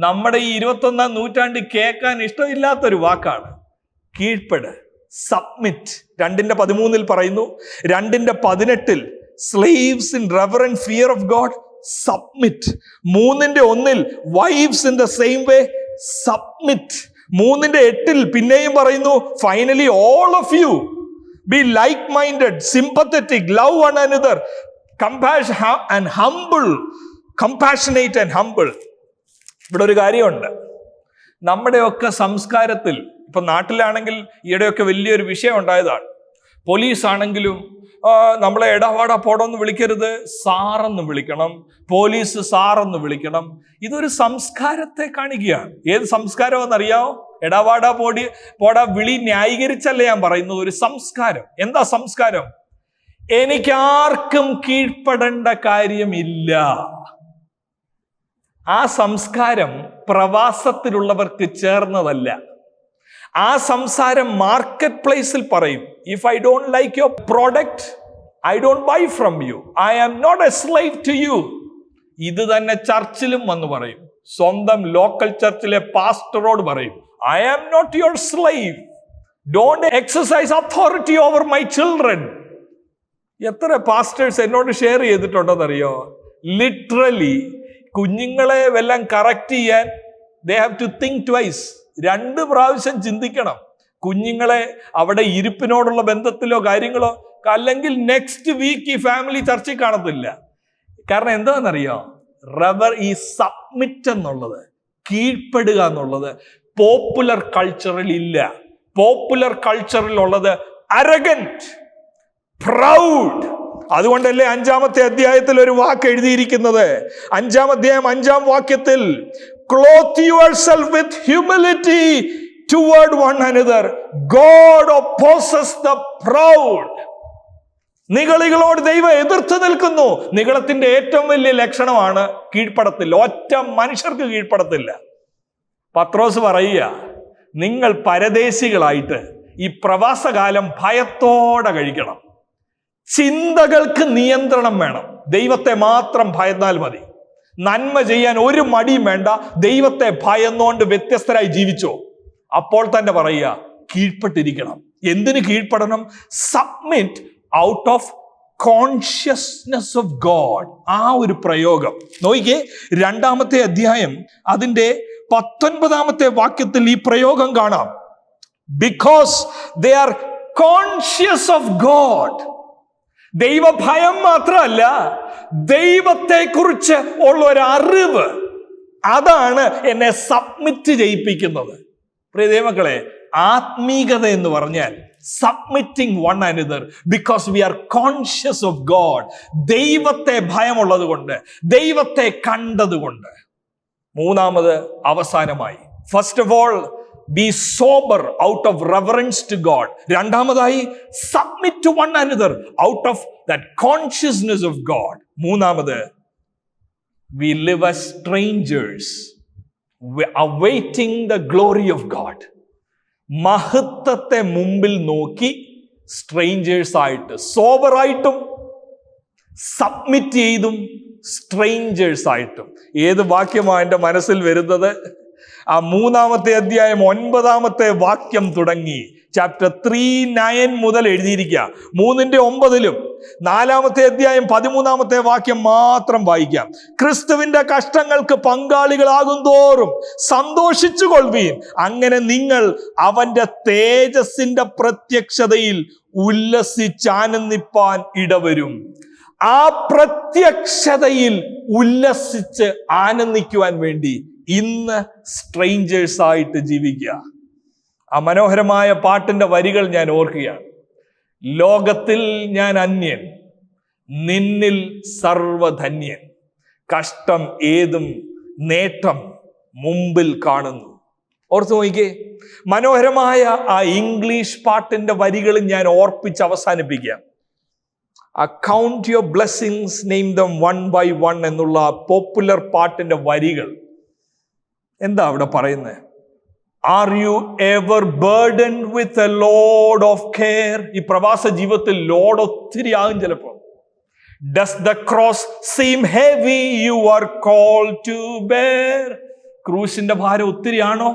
നമ്മുടെ ഈ 21-ാം നൂറ്റാണ്ടിൽ കേൾക്കാൻ ഇഷ്ടമില്ലാത്തൊരു വാക്കാണ്. കീഴ്പ്പെട്, സബ്മിറ്റ്. 2:13 പറയുന്നു. 2:18 slaves in reverent fear of God, submit. 3:1 wives in the same way, submit. 3:8 പിന്നെയും പറയുന്നു, finally all of you be like minded, sympathetic, love one another, compassionate and humble. ഇവിടെ ഒരു കാര്യമുണ്ട്. നമ്മുടെയൊക്കെ സംസ്കാരത്തിൽ, ഇപ്പൊ നാട്ടിലാണെങ്കിൽ ഈയിടെയൊക്കെ വലിയൊരു വിഷയം ഉണ്ടായതാണ്. പോലീസ് ആണെങ്കിലും നമ്മളെ എടാവാടാ പോടോന്ന് വിളിക്കരുത്, സാറെന്ന് വിളിക്കണം, പോലീസ് സാറെന്ന് വിളിക്കണം. ഇതൊരു സംസ്കാരത്തെ കാണിക്കുകയാണ്. ഏത് സംസ്കാരമെന്നറിയാമോ? എടാവാടാ പോടാ വിളി ന്യായീകരിച്ചല്ലേ ഞാൻ പറയുന്നത്. ഒരു സംസ്കാരം. എന്താ സംസ്കാരം? എനിക്കാർക്കും കീഴ്പ്പെടേണ്ട കാര്യമില്ല. ആ സംസ്കാരം പ്രവാസത്തിലുള്ളവർക്ക് ചേർന്നതല്ല. ആ സംസാരം മാർക്കറ്റ് പ്ലേസിൽ പറയും, if I don't like your product I don't buy from you, I am not a slave to you. ഇത് തന്നെ ചർച്ചിലും വന്ന് പറയും. സ്വന്തം ലോക്കൽ ചർച്ചിലെ പാസ്റ്ററോട് പറയും, I am not your slave, don't exercise authority over my children. എത്ര പാസ്റ്റേഴ്സ് എന്നോട് ഷെയർ ചെയ്തിട്ടുണ്ടെന്നറിയോ? ലിറ്ററലി കുഞ്ഞുങ്ങളെ വല്ലം കറക്റ്റ് ചെയ്യാൻ they have to think twice. 2 പ്രാവശ്യം ചിന്തിക്കണം. കുഞ്ഞുങ്ങളെ അവിടെ ഇരിപ്പിനോടുള്ള ബന്ധത്തിലോ കാര്യങ്ങളോ, അല്ലെങ്കിൽ നെക്സ്റ്റ് വീക്ക് ഈ ഫാമിലി ചർച്ചയിൽ കാണത്തില്ല. കാരണം എന്താണെന്നറിയോ? ഈ സബ്മിറ്റ് എന്നുള്ളത്, കീഴ്പ്പെടുക എന്നുള്ളത് പോപ്പുലർ കൾച്ചറിൽ ഇല്ല. പോപ്പുലർ കൾച്ചറിൽ ഉള്ളത് അരഗന്റ്, പ്രൗഡ്. അതുകൊണ്ടല്ലേ 5-ാമത്തെ അധ്യായത്തിൽ ഒരു വാക്ക് എഴുതിയിരിക്കുന്നത്. 5-ാം അധ്യായം 5-ാം വാക്യത്തിൽ, clothe yourself with humility toward one another. God opposes the proud. നിഗളികളോട് ദൈവം എതിർത്ത് നിൽക്കുന്നു. നിഗളത്തിന്റെ ഏറ്റവും വലിയ ലക്ഷണമാണ് കീഴ്പ്പെടത്തില്ല. ഒറ്റ മനുഷ്യർക്ക് കീഴ്പ്പെടത്തില്ല. പത്രോസ് പറയുക, നിങ്ങൾ പരദേശികളായിട്ട് ഈ പ്രവാസകാലം ഭയത്തോടെ കഴിക്കണം. ചിന്തകൾക്ക് നിയന്ത്രണം വേണം. ദൈവത്തെ മാത്രം ഭയന്നാൽ മതി. നന്മ ചെയ്യാൻ ഒരു മടിയും വേണ്ട. ദൈവത്തെ ഭയന്നുകൊണ്ട് വ്യത്യസ്തരായി ജീവിച്ചോ. അപ്പോൾ തന്നെ പറയുക, കീഴ്പ്പെട്ടിരിക്കണം. എന്തിന് കീഴ്പ്പെടണം? Submit out of consciousness of God. ആ ഒരു പ്രയോഗം നോക്കിക്കേ. 2-ാമത്തെ അധ്യായം അതിന്റെ 19-ാമത്തെ വാക്യത്തിൽ ഈ പ്രയോഗം കാണാം. Because they are conscious of God. ദൈവഭയം മാത്രമല്ല, ദൈവത്തെക്കുറിച്ച് ഉള്ള ഒരു അറിവ്, അതാണ് എന്നെ സബ്മിറ്റ് ചെയ്യിപ്പിക്കുന്നത്. പ്രിയ ദൈവമക്കളെ, ആത്മീകത എന്ന് പറഞ്ഞാൽ submitting one another because we R conscious of God. ദൈവത്തെ ഭയമുള്ളത് കൊണ്ട്, ദൈവത്തെ കണ്ടതുകൊണ്ട്. 3-ാമത് അവസാനമായി, first of all be sober out of reverence to God. 2-ാമതായി submit to one another out of that consciousness of God. 3-ാമത് we live as strangers awaiting the glory of God. മഹത്വത്തെ മുമ്പിൽ നോക്കി സ്ട്രേഞ്ചേഴ്സ് ആയിട്ട്, സോബറായിട്ടും സബ്മിറ്റ് ചെയ്തും സ്ട്രേഞ്ചേഴ്സ് ആയിട്ടും. ഏത് വാക്യമാണ് എൻ്റെ മനസ്സിൽ വരുന്നത്? ആ 3-ാമത്തെ അധ്യായം 9-ാമത്തെ വാക്യം തുടങ്ങി ചാപ്റ്റർ 3:9 മുതൽ എഴുതിയിരിക്കുക. 3:9 4-ാമത്തെ അധ്യായം 13-ാമത്തെ വാക്യം മാത്രം വായിക്കാം. ക്രിസ്തുവിന്റെ കഷ്ടങ്ങൾക്ക് പങ്കാളികളാകും തോറും സന്തോഷിച്ചു കൊള്ളുവീൻ, അങ്ങനെ നിങ്ങൾ അവന്റെ തേജസ്സിന്റെ പ്രത്യക്ഷതയിൽ ഉല്ലസിച്ചാനന്ദിപ്പാൻ ഇടവരും. ആ പ്രത്യക്ഷതയിൽ ഉല്ലസിച്ച് ആനന്ദിക്കുവാൻ വേണ്ടി ഇന്ന് സ്ട്രേഞ്ചേഴ്സ് ആയിട്ട് ജീവിക്കുക. ആ മനോഹരമായ പാട്ടിന്റെ വരികൾ ഞാൻ ഓർക്കുകയാണ്. ലോകത്തിൽ ഞാൻ അന്യൻ, നിന്നിൽ സർവധന്യൻ, കഷ്ടം ഏതും നേട്ടം മുമ്പിൽ കാണുന്നു. ഓർത്തു നോക്കിക്കേ, മനോഹരമായ ആ ഇംഗ്ലീഷ് പാട്ടിന്റെ വരികൾ ഞാൻ ഓർപ്പിച്ച് അവസാനിപ്പിക്കാം. Count your blessings, name them one by one എന്നുള്ള പോപ്പുലർ പാട്ടിന്റെ വരികൾ എന്താ അവിടെ പറയുന്നത്? Are you ever burdened with a load of care? ഈ പ്രവാസ ജീവിതത്തിൽ ലോഡ് ഒത്തിരി ആകും ചിലപ്പോൾ. Does the cross seem heavy you are called to bear? ക്രൂശിന്റെ ഭാരം ഒത്തിരി ആണോ?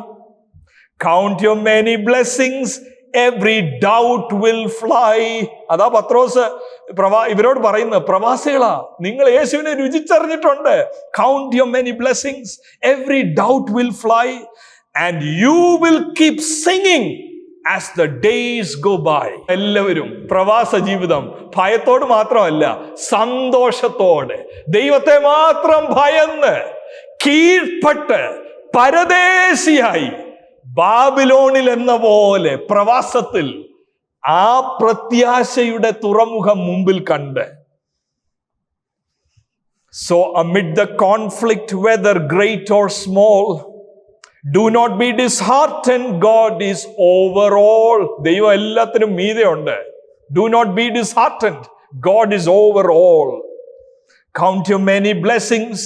Count your many blessings, every doubt will fly. അതാ പത്രോസ് ഇവരോട് പറയുന്നത്, പ്രവാസികളാ, നിങ്ങൾ യേശുവിനെ രുചിച്ചറിഞ്ഞിട്ടുണ്ട്. Count your many blessings, every doubt will fly, and you will keep singing as the days go by. എല്ലാവരും പ്രവാസ ജീവിതം ഭയത്തോട് മാത്രമല്ല, സന്തോഷത്തോടെ ദൈവത്തെ മാത്രം ഭയന്ന് കീഴ്പ്പെട്ട് പരദേശിയായി ബാബിലോണിൽ എന്ന പോലെ പ്രവാസത്തിൽ ആ പ്രത്യാശയുടെ തുറമുഖം മുമ്പിൽ കണ്ട്, so amid the conflict, whether great or small, do not be disheartened. God is over all. ദൈവം എല്ലാത്തിനും മീതെയുണ്ട്. Do not be disheartened. God is over all. Count your many blessings.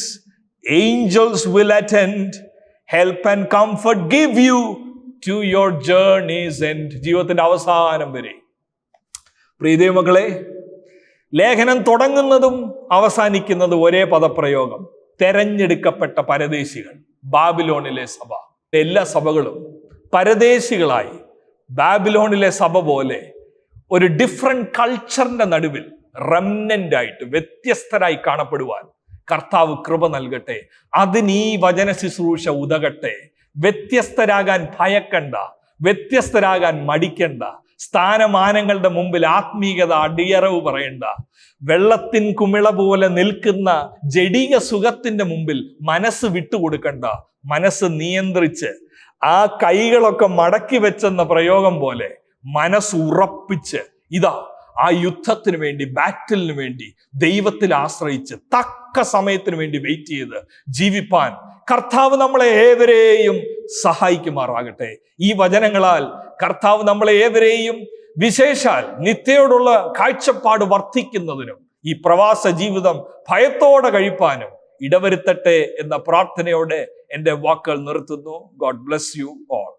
Angels will attend, help and comfort give you to your journey's end. ജീവിതത്തിന്റെ അവസാനം വരെ. പ്രിയ ദൈവമക്കളെ, ലേഖനം തുടങ്ങുന്നതും അവസാനിക്കുന്നതും ഒരേ പദപ്രയോഗം: തെരഞ്ഞെടുക്കപ്പെട്ട പരദേശികൾ. ബാബിലോണിലെ സഭ, എല്ലാ സഭകളും പരദേശികളായി ബാബിലോണിലെ സഭ പോലെ ഒരു ഡിഫറെന്റ് കൾച്ചറിന്റെ നടുവിൽ റെമനന്റ് ആയിട്ട് വ്യത്യസ്തരായി കാണപ്പെടുവാൻ കർത്താവ് കൃപ നൽകട്ടെ. അതിന് ഈ വചന ശുശ്രൂഷ ഉതകട്ടെ. വ്യത്യസ്തരാകാൻ ഭയക്കണ്ട, വ്യത്യസ്തരാകാൻ മടിക്കണ്ട. സ്ഥാനമാനങ്ങളുടെ മുമ്പിൽ ആത്മീയത അടിയറവ് പറയണ്ട. വെള്ളത്തിൻ കുമിള പോലെ നിൽക്കുന്ന ജഡിക സുഖത്തിന്റെ മുമ്പിൽ മനസ്സ് വിട്ടുകൊടുക്കണ്ട. മനസ്സ് നിയന്ത്രിച്ച് ആ കൈകളൊക്കെ മടക്കി വെച്ചെന്ന പ്രയോഗം പോലെ മനസ്സ് ഉറപ്പിച്ച് ഇതാ ആ യുദ്ധത്തിന് വേണ്ടി, ബാറ്റിലിന് വേണ്ടി ദൈവത്തിൽ ആശ്രയിച്ച് തക്ക സമയത്തിന് വേണ്ടി വെയിറ്റ് ചെയ്ത് ജീവിപ്പാൻ കർത്താവ് നമ്മളെ ഏവരെയും സഹായിക്കുമാറാകട്ടെ. ഈ വചനങ്ങളാൽ കർത്താവ് നമ്മളെ ഏവരെയും വിശേഷാൽ നിത്യയോടുള്ള കാഴ്ചപ്പാട് വർദ്ധിക്കുന്നതിനും ഈ പ്രവാസ ജീവിതം ഭയത്തോടെ കഴിപ്പാനും ഇടവരുത്തട്ടെ എന്ന പ്രാർത്ഥനയോടെ എൻ്റെ വാക്കുകൾ നിർത്തുന്നു. God bless you all.